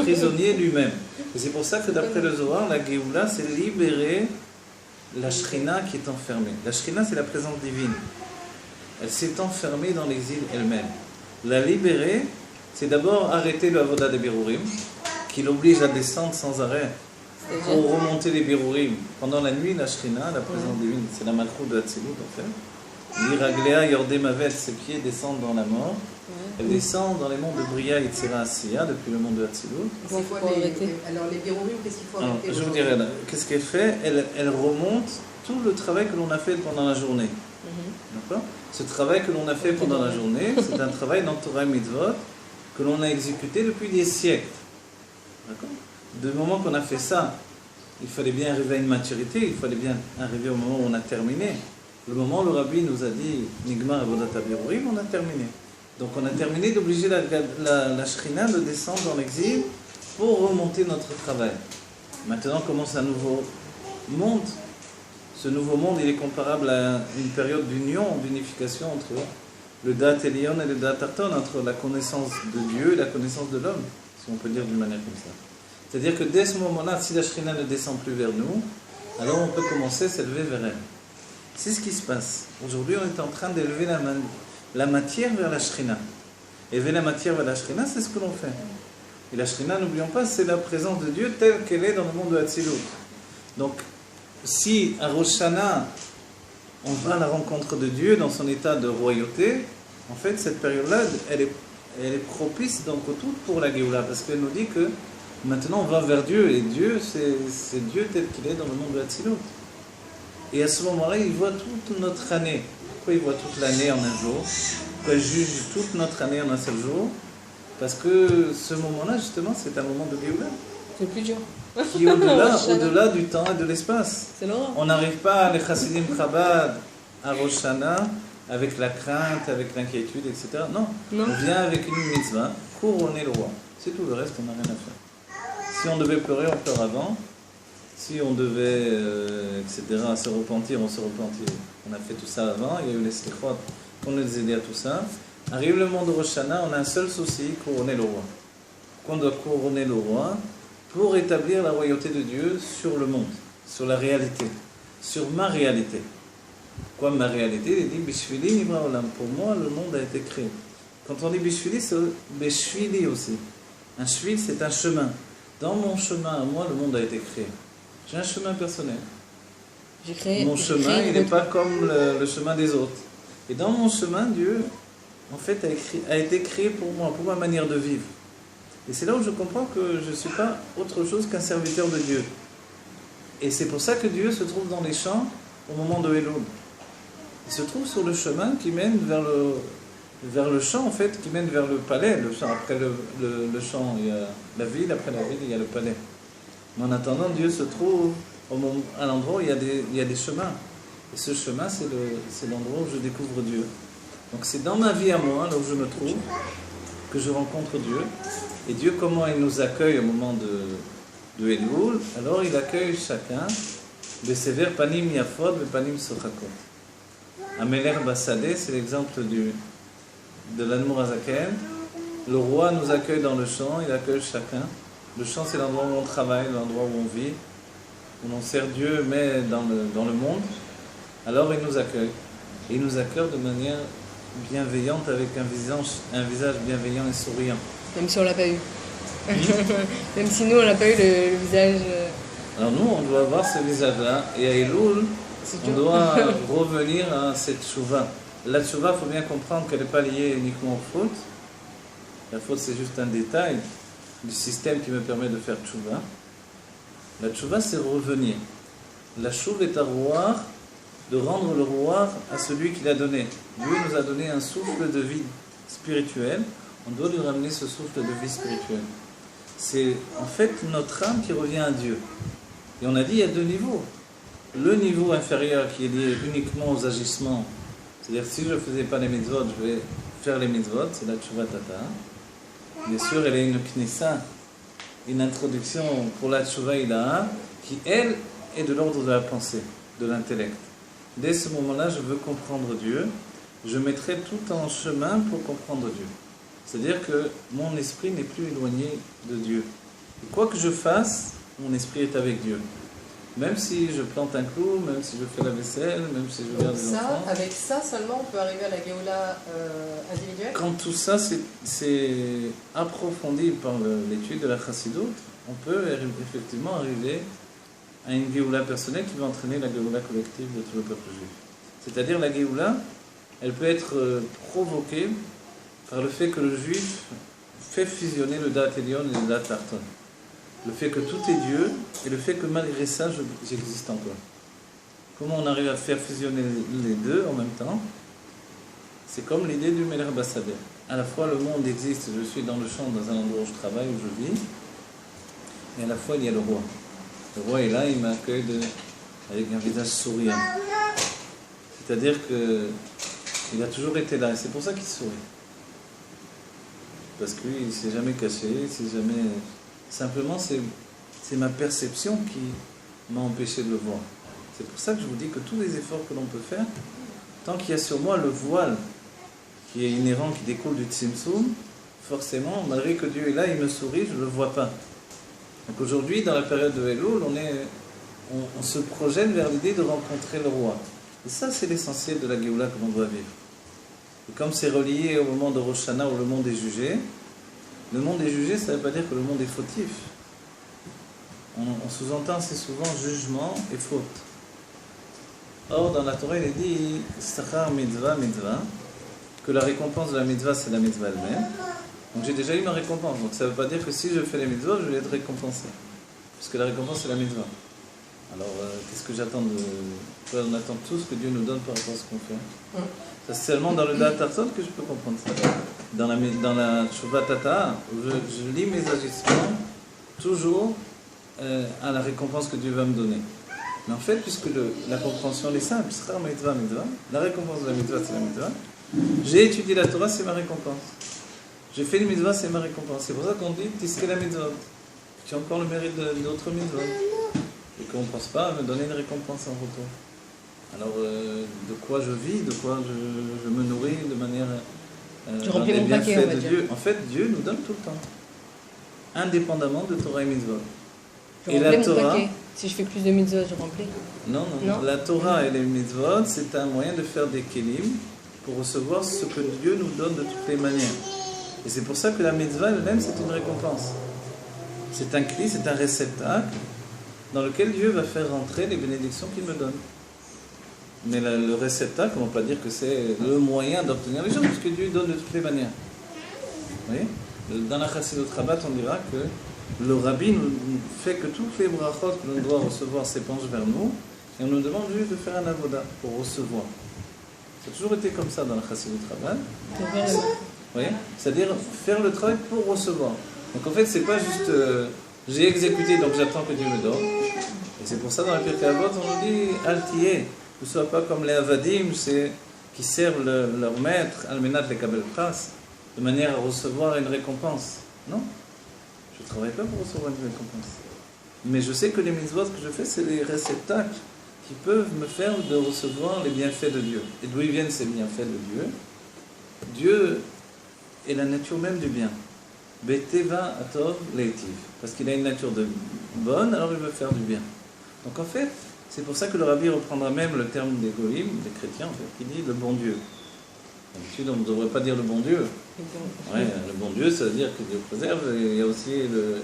prisonnier lui-même. Et c'est pour ça que d'après le Zohar, la Géoula, c'est libérer la Shrina qui est enfermée. La Shrina, c'est la présence divine. Elle s'est enfermée dans l'exil elle-même. La libérer, c'est d'abord arrêter le Avoda des Birurim, qui l'oblige à descendre sans arrêt pour remonter les Birurim. Pendant la nuit, la Shrina, la présence divine, c'est la Malchut de Hatzilut en fait. L'Iraglea, Yordé Mavet, ses pieds descendent dans la mort. Elle descend dans les mondes de Bria et Tsira Asiya, depuis le monde de Hatzilut. C'est quoi alors les birurim, qu'est-ce qu'il faut arrêter? Je vous dirais, qu'est-ce qu'elle fait? Elle remonte tout le travail que l'on a fait pendant la journée. D'accord? Ce travail que l'on a fait pendant la journée, c'est un travail dans Torah et Mitzvot que l'on a exécuté depuis des siècles. D'accord? Du moment qu'on a fait ça, il fallait bien arriver à une maturité, il fallait bien arriver au moment où on a terminé. Le moment où le Rabbi nous a dit Nigmar Avodat HaBirurim, on a terminé. Donc on a terminé d'obliger la Shrina de descendre dans l'exil pour remonter notre travail. Maintenant commence un nouveau monde. Ce nouveau monde, il est comparable à une période d'union, d'unification entre le Dat Elion et le Dat Tarton, entre la connaissance de Dieu et la connaissance de l'homme, si on peut dire d'une manière comme ça. C'est-à-dire que dès ce moment-là, si la Shrina ne descend plus vers nous, alors on peut commencer à s'élever vers elle. C'est ce qui se passe. Aujourd'hui, on est en train d'élever la matière vers la Shrina. Élever la matière vers la Shrina, c'est ce que l'on fait. Et la Shrina, n'oublions pas, c'est la présence de Dieu telle qu'elle est dans le monde de Hatzilut. Donc, si à Rosh Hashanah, on va à la rencontre de Dieu dans son état de royauté, en fait, cette période-là, elle est propice donc au tout pour la Géoula, parce qu'elle nous dit que maintenant on va vers Dieu, et Dieu, c'est Dieu tel qu'il est dans le monde de Hatzilut. Et à ce moment-là, il voit toute notre année. Pourquoi il voit toute l'année en un jour? Pourquoi il juge toute notre année en un seul jour? Parce que ce moment-là, justement, c'est un moment de Géoula. C'est le plus dur. Qui est au-delà du temps et de l'espace. C'est l'horreur. On n'arrive pas, les Chassidim Chabad, à Rosh Hashanah, avec la crainte, avec l'inquiétude, etc. Non. On vient avec une mitzvah, couronner le roi. C'est tout, le reste, on n'a rien à faire. Si on devait pleurer, on pleure avant. Si on devait, etc., se repentir, on se repentit. On a fait tout ça avant. Il y a eu les slichot pour nous aider à tout ça. Arrive le monde de Rosh Hashanah, on a un seul souci, couronner le roi. On doit couronner le roi pour établir la royauté de Dieu sur le monde, sur la réalité, sur ma réalité. Quoi ma réalité? Il dit Bishvili Nivra Olam. Pour moi, le monde a été créé. Quand on dit Bishvili, c'est Bishvili aussi. Un shvil, c'est un chemin. Dans mon chemin, à moi, le monde a été créé. J'ai un chemin personnel. Mon chemin, il n'est pas comme le chemin des autres. Et dans mon chemin, Dieu, en fait, a été créé pour moi, pour ma manière de vivre. Et c'est là où je comprends que je ne suis pas autre chose qu'un serviteur de Dieu. Et c'est pour ça que Dieu se trouve dans les champs au moment de Elul. Il se trouve sur le chemin qui mène vers le champ, en fait, qui mène vers le palais. Le champ, après le champ, il y a la ville, après la ville, il y a le palais. Mais en attendant, Dieu se trouve à l'endroit où il y a des chemins. Et ce chemin, c'est l'endroit où je découvre Dieu. Donc c'est dans ma vie à moi, là où je me trouve, que je rencontre Dieu. Et Dieu, comment il nous accueille au moment de Elul? Alors il accueille chacun de séver panim yafod et panim sochakot. Ameler Bassadeh, c'est l'exemple de l'Admour Hazaken. Le roi nous accueille dans le champ, il accueille chacun. Le champ, c'est l'endroit où on travaille, l'endroit où on vit, où on sert Dieu, mais dans le monde. Alors il nous accueille. Et il nous accueille de manière bienveillante, avec un visage bienveillant et souriant. Même si on l'a pas eu. Même si nous, on n'a pas eu le visage... Alors nous, on doit avoir ce visage-là. Et à Elul, on doit revenir à cette tchouva. La tchouva, il faut bien comprendre qu'elle n'est pas liée uniquement aux fautes. La faute, c'est juste un détail du système qui me permet de faire tchouva. La tchouva, c'est revenir. La chouva est à roi, de rendre le roi à celui qui l'a donné. Dieu nous a donné un souffle de vie spirituelle. On doit lui ramener ce souffle de vie spirituelle. C'est en fait notre âme qui revient à Dieu. Et on a dit il y a deux niveaux. Le niveau inférieur qui est lié uniquement aux agissements, c'est-à-dire si je ne faisais pas les mitzvot, je vais faire les mitzvot, c'est la tchouva tata. Bien sûr, elle est une knissa, une introduction pour la tchouva ilaha, qui elle est de l'ordre de la pensée, de l'intellect. Dès ce moment-là, je veux comprendre Dieu, je mettrai tout en chemin pour comprendre Dieu. C'est-à-dire que mon esprit n'est plus éloigné de Dieu. Et quoi que je fasse, mon esprit est avec Dieu. Même si je plante un clou, même si je fais la vaisselle, même si je garde les enfants. Avec ça seulement, on peut arriver à la Géoula individuelle? Quand tout ça c'est approfondi par l'étude de la Chassidut, on peut effectivement arriver à une Géoula personnelle qui va entraîner la Géoula collective de tout le peuple juif. C'est-à-dire la Géoula, elle peut être provoquée par le fait que le juif fait fusionner le Dat Elyon et le Dat Tarton. Le fait que tout est Dieu et le fait que malgré ça, j'existe encore. Comment on arrive à faire fusionner les deux en même temps? C'est comme l'idée du Meler Bassadeh. À la fois le monde existe, je suis dans le champ, dans un endroit où je travaille, où je vis, et à la fois il y a le roi. Le roi est là, il m'accueille avec un visage souriant. C'est-à-dire qu'il a toujours été là, et c'est pour ça qu'il sourit. Parce qu'il ne s'est jamais caché, c'est jamais... Simplement, c'est ma perception qui m'a empêché de le voir. C'est pour ça que je vous dis que tous les efforts que l'on peut faire, tant qu'il y a sur moi le voile qui est inhérent, qui découle du Tzimtzum, forcément, malgré que Dieu est là, il me sourit, je ne le vois pas. Donc aujourd'hui, dans la période de Elul, on se projette vers l'idée de rencontrer le roi. Et ça, c'est l'essentiel de la Géoula que l'on doit vivre. Et comme c'est relié au moment de Rosh Hashanah où le monde est jugé, le monde est jugé, ça ne veut pas dire que le monde est fautif. On sous-entend assez souvent jugement et faute. Or, dans la Torah, il est dit Sachar mitzvah, mitzvah, que la récompense de la mitzvah, c'est la mitzvah elle-même. Donc j'ai déjà eu ma récompense. Donc ça ne veut pas dire que si je fais les mitzvahs, je vais être récompensé. Puisque la récompense, c'est la mitzvah. Alors, qu'est-ce que j'attends de... On attend tous que Dieu nous donne par rapport à ce qu'on fait. Ça, c'est seulement dans le Dat Tarton que je peux comprendre ça. Dans la Tchouva Tata, je lis mes agissements toujours à la récompense que Dieu va me donner. Mais en fait, puisque la compréhension est simple, la récompense de la mitzvah, c'est la mitzvah. J'ai étudié la Torah, c'est ma récompense. J'ai fait les mitzvahs, c'est ma récompense. C'est pour ça qu'on dit Tiske la mitzvah. tu as encore le mérite d'autres mitzvot. Et qu'on ne pense pas à me donner une récompense en retour. Alors, de quoi je vis, de quoi je me nourris de manière... Tu remplis mon paquet, on va dire. Dieu. En fait, Dieu nous donne tout le temps. Indépendamment de Torah et mitzvot. Je Et la remplis mon Torah... paquet. Si je fais plus de mitzvot, je remplis. Non. La Torah et les mitzvot, c'est un moyen de faire des kelim pour recevoir ce que Dieu nous donne de toutes les manières. Et c'est pour ça que la mitzvah elle-même, c'est une récompense. C'est un cli, c'est un réceptacle dans lequel Dieu va faire rentrer les bénédictions qu'il me donne. Mais le réceptacle, on ne va pas dire que c'est le moyen d'obtenir les choses, parce que Dieu donne de toutes les manières. Vous voyez ? Dans la Chassidut Rabat, on dira que le Rabbi nous fait que toutes les brachot que l'on doit recevoir s'épanchent vers nous, et on nous demande juste de faire un avoda pour recevoir. Ça a toujours été comme ça dans la Chassidut Rabat. Vous voyez ? C'est-à-dire faire le travail pour recevoir. Donc en fait, c'est pas juste j'ai exécuté, donc j'attends que Dieu me donne. Et c'est pour ça dans la Pirkei Avot, on nous dit Altier, ne sois pas comme les Avadim, qui servent leur maître, Almenat les Kabel Pras, de manière à recevoir une récompense. Non, je ne travaille pas pour recevoir une récompense. Mais je sais que les mitzvot que je fais, c'est les réceptacles qui peuvent me faire de recevoir les bienfaits de Dieu. Et d'où ils viennent ces bienfaits de Dieu ? Dieu est la nature même du bien. Beteva atov leitiv. Parce qu'il a une nature de bonne, alors il veut faire du bien. Donc en fait, c'est pour ça que le Rabbi reprendra même le terme des goïm, des chrétiens, en fait, qui dit le bon Dieu. D'habitude, on ne devrait pas dire le bon Dieu. Ouais, le bon Dieu, ça veut dire que Dieu préserve. Et il y a aussi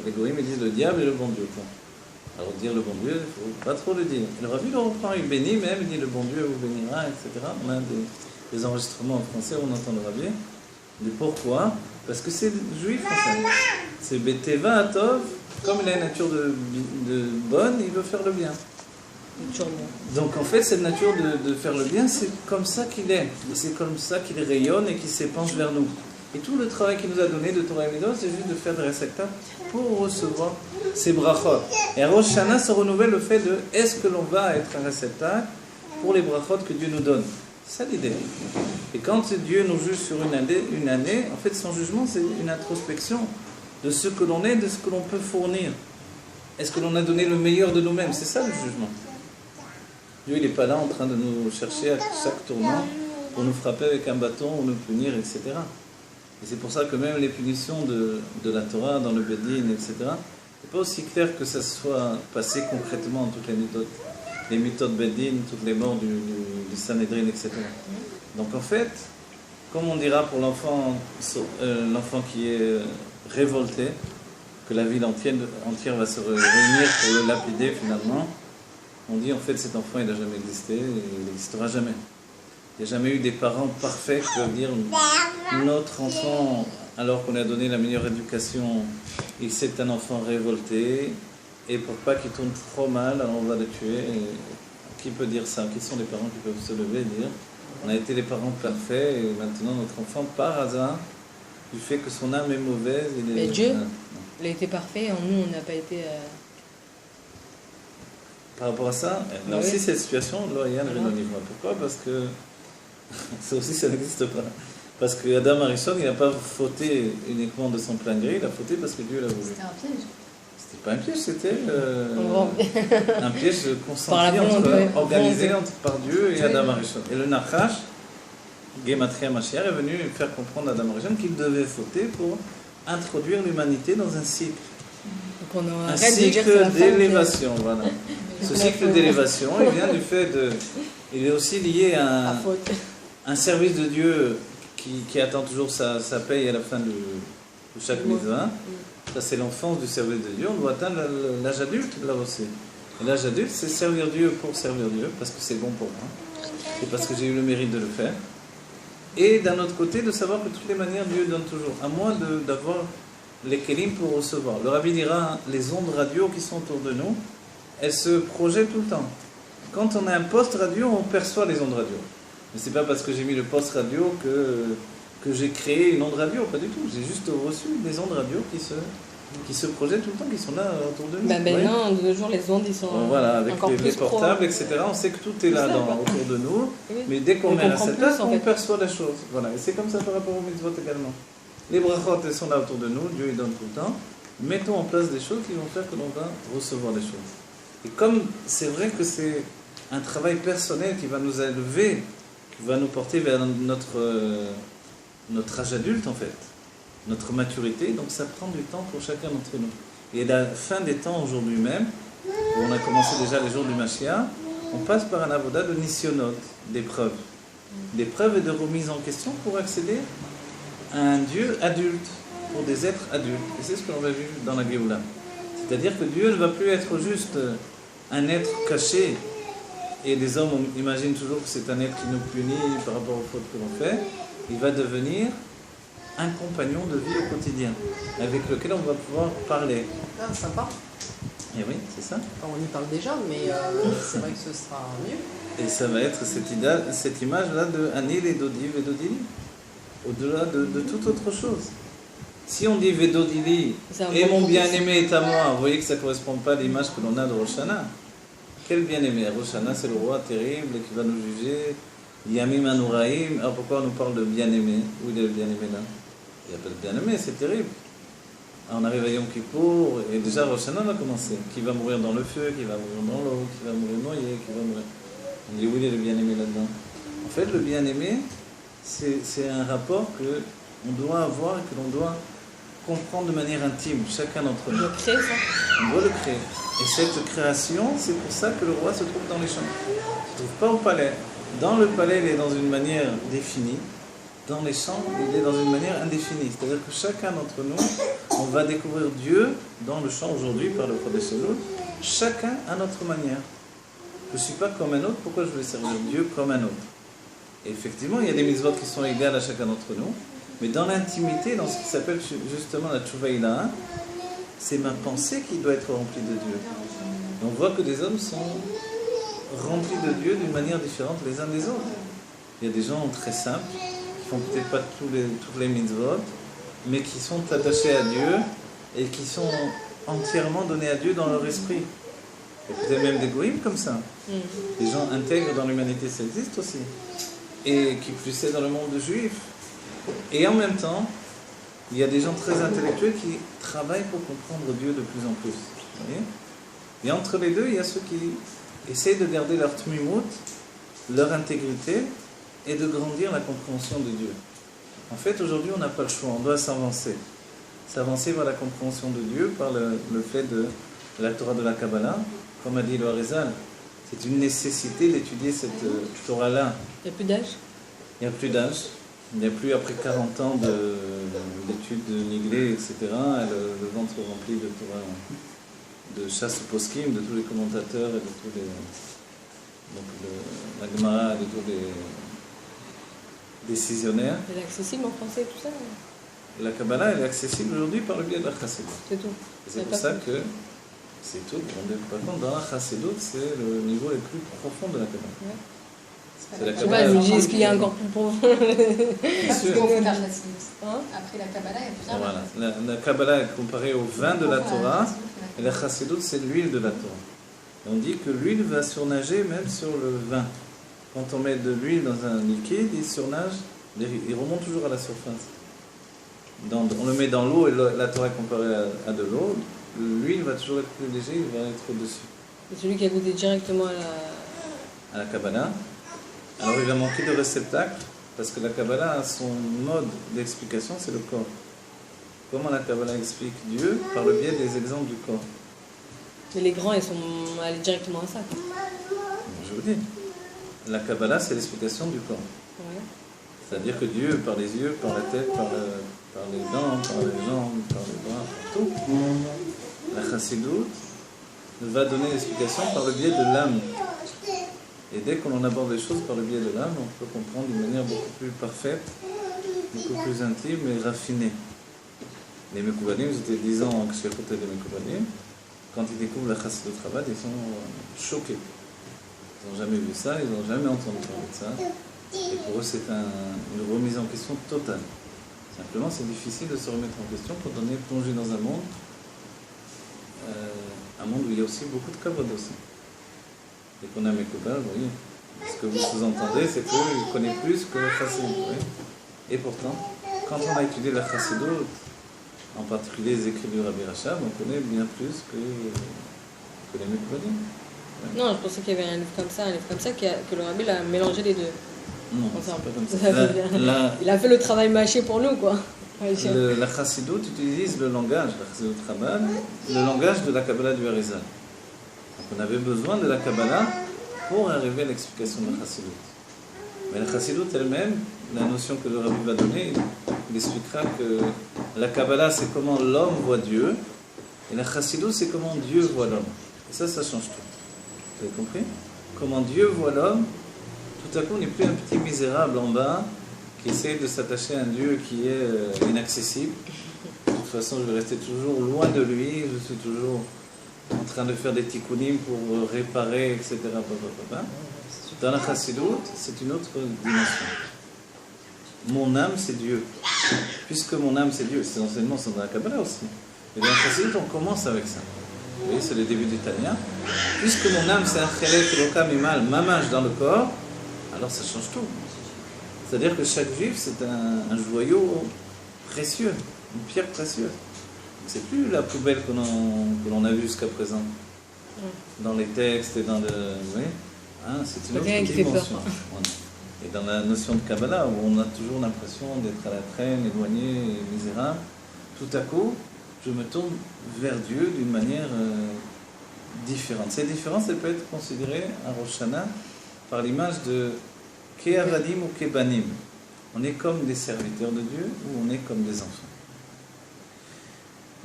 les goïm, ils disent le diable et le bon Dieu. Quoi. Alors dire le bon Dieu, il ne faut pas trop le dire. Et le Rabbi le reprend, il bénit même, il dit le bon Dieu vous bénira, etc. On a des enregistrements en français où on entend le Rabbi. Mais pourquoi ? Parce que c'est juif en fait. C'est Beteva Atov, comme il a une nature de bonne, il veut faire le bien. Donc en fait, cette nature de faire le bien, c'est comme ça qu'il est. Et c'est comme ça qu'il rayonne et qu'il s'épanche vers nous. Et tout le travail qu'il nous a donné de Torah et Mitzvot, c'est juste de faire des réceptacles pour recevoir ces brachot. Et à Rosh Hashanah se renouvelle le fait de est-ce que l'on va être un réceptacle pour les brachot que Dieu nous donne. C'est ça l'idée. Et quand Dieu nous juge sur une année, en fait son jugement c'est une introspection de ce que l'on est, de ce que l'on peut fournir. Est-ce que l'on a donné le meilleur de nous-mêmes ? C'est ça le jugement. Dieu il n'est pas là en train de nous chercher à chaque tournant pour nous frapper avec un bâton ou nous punir, etc. Et c'est pour ça que même les punitions de la Torah dans le Bedin, etc., c'est pas aussi clair que ça soit passé concrètement en toutes les méthodes Bedin, toutes les morts du Sanhedrin, etc. Donc en fait, comme on dira pour l'enfant qui est révolté, que la ville entière va se réunir pour le lapider finalement, on dit en fait cet enfant il n'a jamais existé et il n'existera jamais. Il n'y a jamais eu des parents parfaits qui peuvent dire notre enfant, alors qu'on a donné la meilleure éducation, c'est un enfant révolté et pour pas qu'il tourne trop mal, alors on va le tuer. Et qui peut dire ça ? Qui sont les parents qui peuvent se lever et dire on a été les parents parfaits et maintenant notre enfant par hasard du fait que son âme est mauvaise. Mais Dieu, il a été parfait, en nous on n'a pas été... Par rapport à ça, là aussi cette situation, là il y a un livre. Pourquoi ? Parce que ça aussi ça n'existe pas. Parce que Adam Arishon, il n'a pas fauté uniquement de son plein gré, il a fauté parce que Dieu l'a voulu. C'était un piège. C'était pas un piège, c'était un piège consenti, organisé par Dieu et Adam Arishon. Et le Nachash, Gematria Mashiach, est venu faire comprendre à Adam Arishon qu'il devait fauter pour introduire l'humanité dans un cycle. Donc on un cycle d'élévation, voilà. Ce cycle d'élévation, il vient du fait de... Il est aussi lié à un service de Dieu qui attend toujours sa paye à la fin de chaque mitzvah. Ça, c'est l'enfance du service de Dieu. On doit atteindre l'âge adulte, là aussi. Et l'âge adulte, c'est servir Dieu pour servir Dieu, parce que c'est bon pour moi. Et parce que j'ai eu le mérite de le faire. Et d'un autre côté, de savoir que de toutes les manières, Dieu donne toujours. À moins d'avoir les kelim pour recevoir. Le Rabbi dira, les ondes radio qui sont autour de nous, elles se projettent tout le temps. Quand on a un poste radio, on perçoit les ondes radio. Mais c'est pas parce que j'ai mis le poste radio que j'ai créé une onde radio, pas du tout. J'ai juste reçu des ondes radio qui se projettent tout le temps, qui sont là autour de nous. Maintenant, de nos jours, les ondes, ils sont voilà, avec encore les portables, etc. On sait que tout est là autour de nous, mais dès qu'on met à cette place, on perçoit la chose. Voilà. Et c'est comme ça par rapport aux mitzvot également. Les brachot, elles sont là autour de nous, Dieu il donne tout le temps, mettons en place des choses qui vont faire que l'on va recevoir les choses. Et comme c'est vrai que c'est un travail personnel qui va nous élever, qui va nous porter vers notre âge adulte en fait, notre maturité, donc ça prend du temps pour chacun d'entre nous. Et à la fin des temps aujourd'hui même, où on a commencé déjà les jours du Mashiach, on passe par un avoda de nisyonot, d'épreuves et de remise en question pour accéder à un Dieu adulte, pour des êtres adultes. Et c'est ce que l'on va vivre dans la Géoula. C'est-à-dire que Dieu ne va plus être juste un être caché, et les hommes imaginent toujours que c'est un être qui nous punit par rapport aux fautes que l'on fait. Il va devenir un compagnon de vie au quotidien, avec lequel on va pouvoir parler. Ah, sympa. Et oui, c'est ça. Enfin, on y parle déjà, mais c'est vrai que ce sera mieux. Et ça va être cette image-là de Ani Vedodi Vedodili, au-delà de toute autre chose. Si on dit Vedodili, et mon bien-aimé est à moi, vous voyez que ça ne correspond pas à l'image que l'on a de Rosh Hashanah. Quel bien-aimé? Rosh Hashanah, c'est le roi terrible qui va nous juger. Yamim Anouraïm. Alors pourquoi on nous parle de bien-aimé? Où il est le bien-aimé là? Il n'y a pas de bien-aimé, c'est terrible. Alors on arrive à Yom Kippour, et déjà Rosh Hashanah a commencé. Qui va mourir dans le feu, qui va mourir dans l'eau, qui va mourir noyé, qui va mourir... On dit où il est le bien-aimé là-dedans? En fait, le bien-aimé, c'est un rapport que on doit avoir et que l'on doit comprendre de manière intime, chacun d'entre nous. On doit créer ça. On doit le créer. Et cette création, c'est pour ça que le roi se trouve dans les champs. Il ne se trouve pas au palais. Dans le palais, il est dans une manière définie. Dans les champs, il est dans une manière indéfinie. C'est-à-dire que chacun d'entre nous, on va découvrir Dieu dans le champ aujourd'hui par le Kodesh Elul, chacun à notre manière. Je ne suis pas comme un autre, pourquoi je vais servir Dieu comme un autre? Et effectivement, il y a des mitzvot qui sont égales à chacun d'entre nous, mais dans l'intimité, dans ce qui s'appelle justement la Tchouva Ilaha, c'est ma pensée qui doit être remplie de Dieu. Et on voit que des hommes sont remplis de Dieu d'une manière différente les uns des autres. Il y a des gens très simples, qui font peut-être pas tous les mitzvot, mais qui sont attachés à Dieu et qui sont entièrement donnés à Dieu dans leur esprit. Il y a peut-être même des goïms comme ça. Des gens intègres dans l'humanité, ça existe aussi. Et qui plus est dans le monde juif. Et en même temps, il y a des gens très intellectuels qui travaillent pour comprendre Dieu de plus en plus. Vous voyez? Et entre les deux, il y a ceux qui essayent de garder leur tmimout, leur intégrité, et de grandir la compréhension de Dieu. En fait, aujourd'hui, on n'a pas le choix, on doit s'avancer. S'avancer vers la compréhension de Dieu par le fait de la Torah de la Kabbalah, comme a dit le Harizal. C'est une nécessité d'étudier cette Torah-là. Il n'y a plus d'âge? Il n'y a plus d'âge. Il n'y a plus, après 40 ans d'études niglées, etc., le ventre rempli de Torah, de chasse poskim, de tous les commentateurs et de tous les... Donc la Gemara, de tous les décisionnaires. Elle est accessible en français, tout ça? La Kabbalah, elle est accessible aujourd'hui par le biais de la Chassidut. C'est tout. C'est pour ça que c'est tout. Par contre, dans la Chassidut, c'est le niveau le plus profond de la Kabbalah. Ouais. C'est la Je sais pas, je me dis, est-ce qu'il y a encore plus profond? Bien sûr. Après la Kabbalah, il y a plusieurs. Voilà. La Kabbalah est comparée au vin de la Torah, et la Chassidut, c'est l'huile de la Torah. Et on dit que l'huile va surnager même sur le vin. Quand on met de l'huile dans un liquide, il surnage, il remonte toujours à la surface. On le met dans l'eau et la Torah est comparée à de l'eau. L'huile va toujours être plus léger, il va être au-dessus. Et celui qui a goûté directement à la Kabbalah, alors il va manquer de réceptacle, parce que la Kabbalah a son mode d'explication, c'est le corps. Comment la Kabbalah explique Dieu? Par le biais des exemples du corps. Mais les grands, ils sont allés directement à ça, quoi. Je vous dis, la Kabbalah, c'est l'explication du corps. Ouais. C'est-à-dire que Dieu, par les yeux, par la tête, par les dents, par les jambes, par les bras, par tout, la Chassidut va donner l'explication par le biais de l'âme. Et dès qu'on aborde les choses par le biais de l'âme, on peut comprendre d'une manière beaucoup plus parfaite, beaucoup plus intime et raffinée. Les Mekoubalim, j'étais 10 ans en Kshéchout des Mekoubalim, quand ils découvrent la Chassidut Rabbah, ils sont choqués. Ils n'ont jamais vu ça, ils n'ont jamais entendu parler de ça. Et pour eux, c'est une remise en question totale. Simplement, c'est difficile de se remettre en question quand on est plongé dans un monde où il y a aussi beaucoup de kavod aussi. Et qu'on a Mekouba, vous voyez, ce que vous sous-entendez, c'est qu'il connaît plus que le Chassidut. Et pourtant, quand on a étudié la Chassidut, en particulier les écrits du Rabbi Rachab, on connaît bien plus que les Mekubalim. Non, je pensais qu'il y avait un livre comme ça, que le Rabbi a mélangé les deux. Non, Enfin, c'est pas comme ça. Il a fait le travail mâché pour nous, quoi. La Chassidut utilise le langage, la Chassidut Chabad, le langage de la Kabbalah du Harizal. Donc on avait besoin de la Kabbalah pour arriver à l'explication de la Chassidut. Mais la Chassidut elle-même, la notion que le Rabbi va donner, il expliquera que la Kabbalah c'est comment l'homme voit Dieu, et la Chassidut c'est comment Dieu voit l'homme. Et ça change tout. Vous avez compris? Comment Dieu voit l'homme, tout à coup on n'est plus un petit misérable en bas qui essaie de s'attacher à un Dieu qui est inaccessible. De toute façon, je vais rester toujours loin de lui, je suis toujours en train de faire des tikkunim pour réparer, etc. Dans la Chassidut, c'est une autre dimension. Mon âme, c'est Dieu. Puisque mon âme, c'est Dieu, ces enseignements sont dans la Kabbalah aussi. Et dans la Chassidut, on commence avec ça. Vous voyez, c'est le début d'Italien. Puisque mon âme, c'est un chelek lokam imal, mamage dans le corps, alors ça change tout. C'est-à-dire que chaque juif, c'est un joyau précieux, une pierre précieuse. C'est plus la poubelle que l'on a vue jusqu'à présent. Dans les textes et dans le... Vous voyez, hein, c'est une autre dimension. Et dans la notion de Kabbalah, où on a toujours l'impression d'être à la traîne, éloigné, misérable, tout à coup, je me tourne vers Dieu d'une manière différente. Cette différence, elle peut être considérée à Rosh Hashanah par l'image de Ke'avadim ou Ke'banim. On est comme des serviteurs de Dieu ou on est comme des enfants.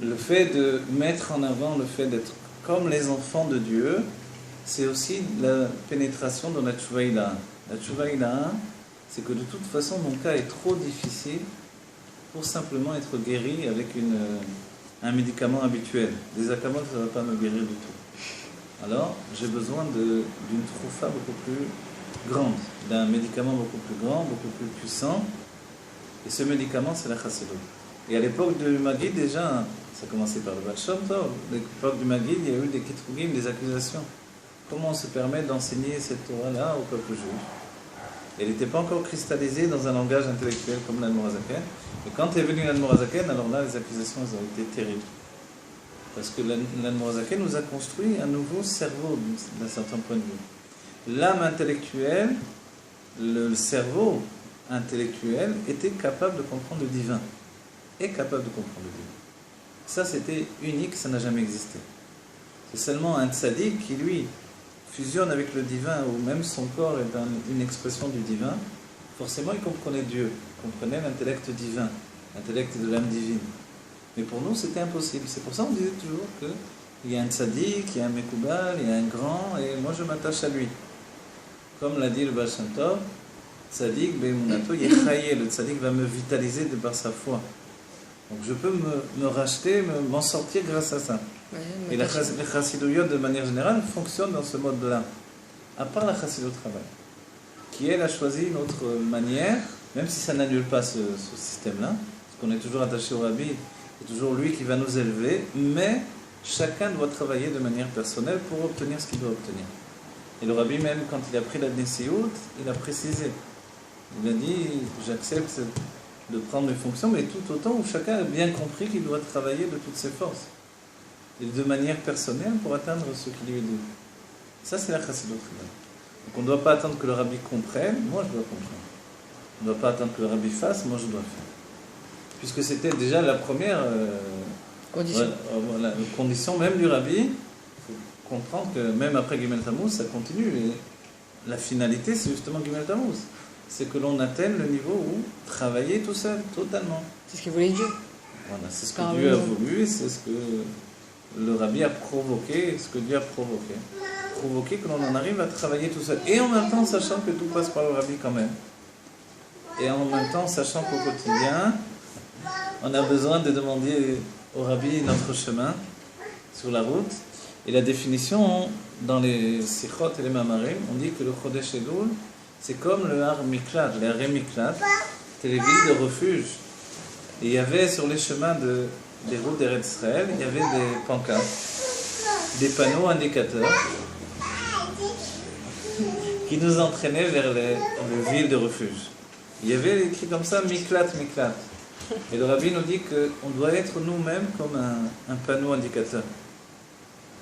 Le fait de mettre en avant le fait d'être comme les enfants de Dieu, c'est aussi la pénétration dans la Tchouva Ilaha. La Tchouva Ilaha, c'est que de toute façon, mon cas est trop difficile pour simplement être guéri avec un médicament habituel. Des akamot, ça ne va pas me guérir du tout. Alors, j'ai besoin d'une troufa beaucoup plus grande, d'un médicament beaucoup plus grand, beaucoup plus puissant. Et ce médicament, c'est la Chassidut. Et à l'époque du Maggid, déjà, ça a commencé par le Baal Shem Tov, à l'époque du Maggid, il y a eu des kitrugim, des accusations. Comment on se permet d'enseigner cette Torah-là au peuple juif? Elle n'était pas encore cristallisée dans un langage intellectuel comme l'Admorazaken. Et quand est venu l'Admorazaken, alors là, les accusations elles ont été terribles. Parce que l'Admorazaken nous a construit un nouveau cerveau d'un certain point de vue. L'âme intellectuelle, le cerveau intellectuel était capable de comprendre le divin. Est capable de comprendre le divin. Ça, c'était unique, ça n'a jamais existé. C'est seulement un tzaddik qui, lui, fusionne avec le divin, ou même son corps est une expression du divin. Forcément, il comprenait Dieu, il comprenait l'intellect divin, l'intellect de l'âme divine. Mais pour nous, c'était impossible. C'est pour ça qu'on disait toujours qu'il y a un tzaddik, il y a un mekubal, il y a un grand, et moi je m'attache à lui. Comme l'a dit le Baal Shem Tov, tzaddik, be'emunato, yechaye, le tzaddik va me vitaliser de par sa foi. Donc je peux me racheter, m'en sortir grâce à ça. Ouais, et les chassidouillotes, de manière générale, fonctionnent dans ce mode-là. À part la chassidut travail, qui elle a choisi une autre manière, même si ça n'annule pas ce système-là, parce qu'on est toujours attaché au Rabbi, c'est toujours lui qui va nous élever, mais chacun doit travailler de manière personnelle pour obtenir ce qu'il doit obtenir. Et le Rabbi même, quand il a pris la Nessiout, il a précisé. Il a dit, j'accepte de prendre mes fonctions, mais tout autant où chacun a bien compris qu'il doit travailler de toutes ses forces. Et de manière personnelle pour atteindre ce qui lui est dû. Ça, c'est la chassidut. Donc on ne doit pas attendre que le Rabbi comprenne, moi je dois comprendre. On ne doit pas attendre que le Rabbi fasse, moi je dois faire. Puisque c'était déjà la première condition même du Rabbi. Il faut comprendre que même après Gimel Tammuz, ça continue. Et la finalité, c'est justement Gimel Tammuz. C'est que l'on atteigne le niveau où travailler tout seul, totalement. C'est ce que voulait Dieu. Voilà, c'est ce que Dieu a voulu, c'est ce que le Rabbi a provoqué, ce que Dieu a provoqué. Provoqué que l'on en arrive à travailler tout seul. Et en même temps, sachant que tout passe par le Rabbi quand même. Et en même temps, sachant qu'au quotidien, on a besoin de demander au Rabbi notre chemin sur la route. Et la définition, dans les Sichot et les Mamarim, on dit que le Chodesh Elul, c'est comme le Har Miklat, les Haré Miklat, c'était les villes de refuge. Et il y avait sur les chemins des routes d'Eretz Israël, il y avait des pancartes, des panneaux indicateurs qui nous entraînaient vers les villes de refuge. Il y avait écrit comme ça, Miklat, Miklat. Et le rabbi nous dit qu'on doit être nous-mêmes comme un panneau indicateur.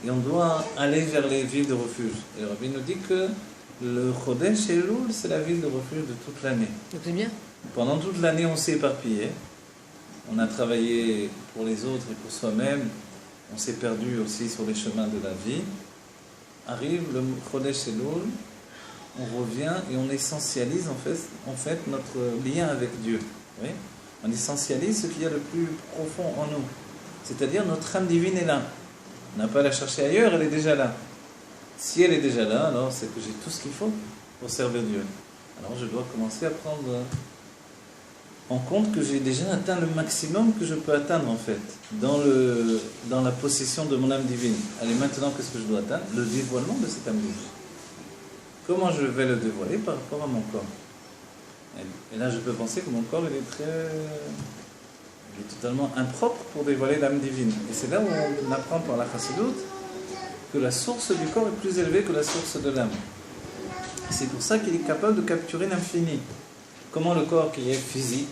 Et on doit aller vers les villes de refuge. Et le rabbi nous dit que le Chodesh Elul, c'est la ville de refuge de toute l'année. Donc c'est bien. Pendant toute l'année, on s'est éparpillé. On a travaillé pour les autres et pour soi-même. On s'est perdu aussi sur les chemins de la vie. Arrive le Chodesh Elul, on revient et on essentialise en fait notre lien avec Dieu. Oui, on essentialise ce qu'il y a le plus profond en nous. C'est-à-dire notre âme divine est là. On n'a pas à la chercher ailleurs, elle est déjà là. Si elle est déjà là, alors c'est que j'ai tout ce qu'il faut pour servir Dieu. Alors je dois commencer à prendre en compte que j'ai déjà atteint le maximum que je peux atteindre en fait, dans la possession de mon âme divine. Allez, maintenant, qu'est-ce que je dois atteindre? Le dévoilement de cette âme divine. Comment je vais le dévoiler? Par rapport à mon corps. Et là, je peux penser que mon corps, il est totalement impropre pour dévoiler l'âme divine. Et c'est là où on apprend par la Chassidut que la source du corps est plus élevée que la source de l'âme. C'est pour ça qu'il est capable de capturer l'infini. Comment le corps qui est physique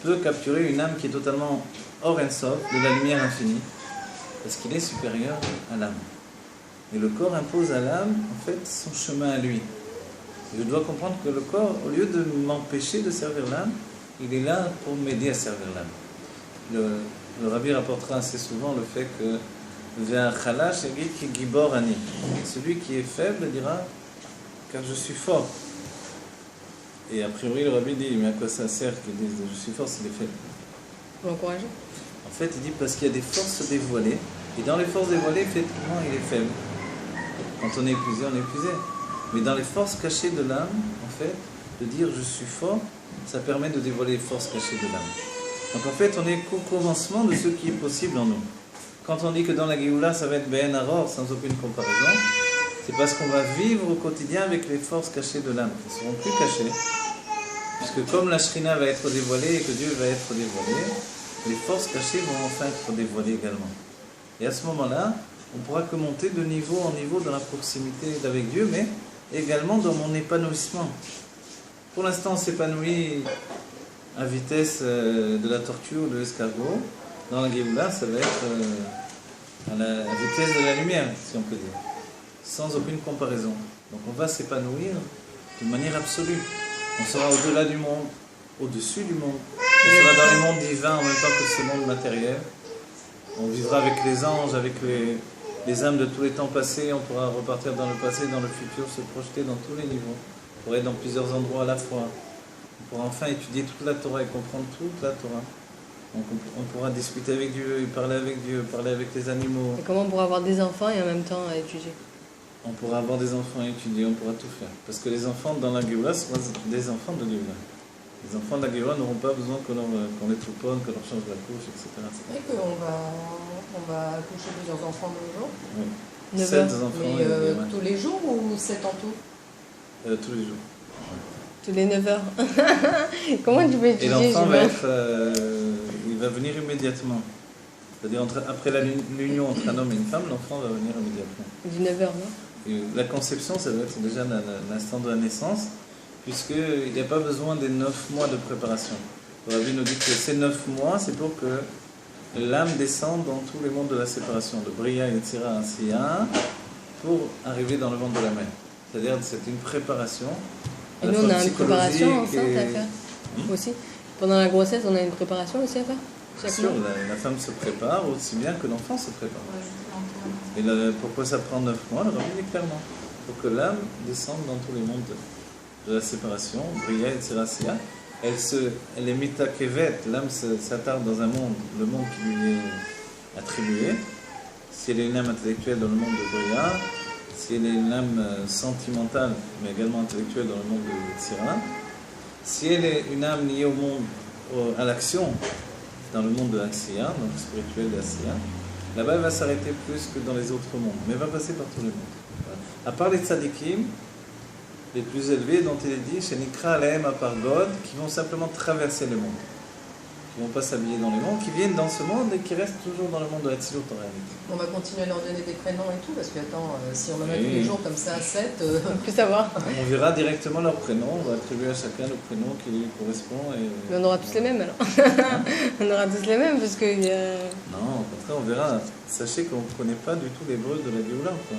peut capturer une âme qui est totalement hors Ensof, de la lumière infinie, parce qu'il est supérieur à l'âme. Et le corps impose à l'âme, en fait, son chemin à lui. Je dois comprendre que le corps, au lieu de m'empêcher de servir l'âme, il est là pour m'aider à servir l'âme. Le rabbi rapportera assez souvent le fait que celui qui est faible dira car je suis fort. Et a priori, le rabbi dit mais à quoi ça sert qu'ils disent je suis fort s'il est faible? Pour l'encourager. En fait, il dit parce qu'il y a des forces dévoilées. Et dans les forces dévoilées, effectivement, il est faible. Quand on est épuisé, on est épuisé. Mais dans les forces cachées de l'âme, en fait, de dire je suis fort, ça permet de dévoiler les forces cachées de l'âme. Donc en fait, on est qu'au commencement de ce qui est possible en nous. Quand on dit que dans la Géoula, ça va être Ben Aror, sans aucune comparaison, c'est parce qu'on va vivre au quotidien avec les forces cachées de l'âme, qui ne seront plus cachées. Puisque comme la Shrina va être dévoilée et que Dieu va être dévoilé, les forces cachées vont enfin être dévoilées également. Et à ce moment-là, on ne pourra que monter de niveau en niveau dans la proximité avec Dieu, mais également dans mon épanouissement. Pour l'instant, on s'épanouit à vitesse de la tortue ou de l'escargot. Dans la Géoula, ça va être à la vitesse de la lumière, si on peut dire, sans aucune comparaison. Donc on va s'épanouir de manière absolue. On sera au-delà du monde, au-dessus du monde. On sera dans les mondes divins en même temps que ce monde matériel. On vivra avec les anges, avec les âmes de tous les temps passés. On pourra repartir dans le passé, dans le futur, se projeter dans tous les niveaux. On pourra être dans plusieurs endroits à la fois. On pourra enfin étudier toute la Torah et comprendre toute la Torah. On pourra discuter avec Dieu, parler avec Dieu, parler avec les animaux. Et comment on pourra avoir des enfants et en même temps étudier? On pourra avoir des enfants et étudier, on pourra tout faire. Parce que les enfants dans la Géoula seront des enfants de Géoula. Les enfants de la Géoula n'auront pas besoin qu'on les trouponne, qu'on leur change la couche, etc. C'est vrai qu'on va coucher plusieurs enfants de nos jours. Oui. 7 enfants. Mais tous les jours ou 7 en tout? Tous les jours. Tous les 9 heures. Comment tu peux étudier? Et l'enfant va être... il va venir immédiatement. C'est-à-dire après l'union entre un homme et une femme, l'enfant va venir immédiatement. 19 heures, non? Et la conception, ça doit être déjà l'instant de la naissance, puisqu'il n'y a pas besoin des 9 mois de préparation. Le rabbi nous dit que ces 9 mois, c'est pour que l'âme descende dans tous les mondes de la séparation, de Bria, Yetzira, Asiya, pour arriver dans le monde de la mer. C'est-à-dire que c'est une préparation. Et nous, on a une préparation enceinte à faire aussi. Pendant la grossesse, on a une préparation aussi à faire. Bien sûr, la femme se prépare aussi bien que l'enfant se prépare. Et pourquoi ça prend 9 mois? Le rabbi dit clairement. Pour que l'âme descende dans tous les mondes de la séparation, Bria et Tzirasia. Elle est mitakevet, l'âme s'attarde dans un monde, le monde qui lui est attribué. Si elle est une âme intellectuelle dans le monde de Bria, si elle est une âme sentimentale, mais également intellectuelle dans le monde de Tzira, si elle est une âme liée au monde, à l'action, dans le monde de l'Asiya, donc spirituel de l'Asiya, là-bas elle va s'arrêter plus que dans les autres mondes, mais elle va passer par tous les mondes. Voilà. À part les tzadikim, les plus élevés dont il est dit, chez Nikra Alehem Apargod, qui vont simplement traverser le monde. qui ne vont pas s'habiller dans les mondes, qui viennent dans ce monde et qui restent toujours dans le monde de Hatzilut en réalité. On va continuer à leur donner des prénoms et tout, parce que attends, si on en a tous les jours comme ça, 7... On peut plus savoir. On verra directement leur prénom, on va attribuer à chacun le prénom qui lui correspond. Mais on aura tous les mêmes alors. On aura tous les mêmes parce que... Non, au contraire, on verra. Sachez qu'on ne connaît pas du tout l'hébreu de la Géoula, quoi.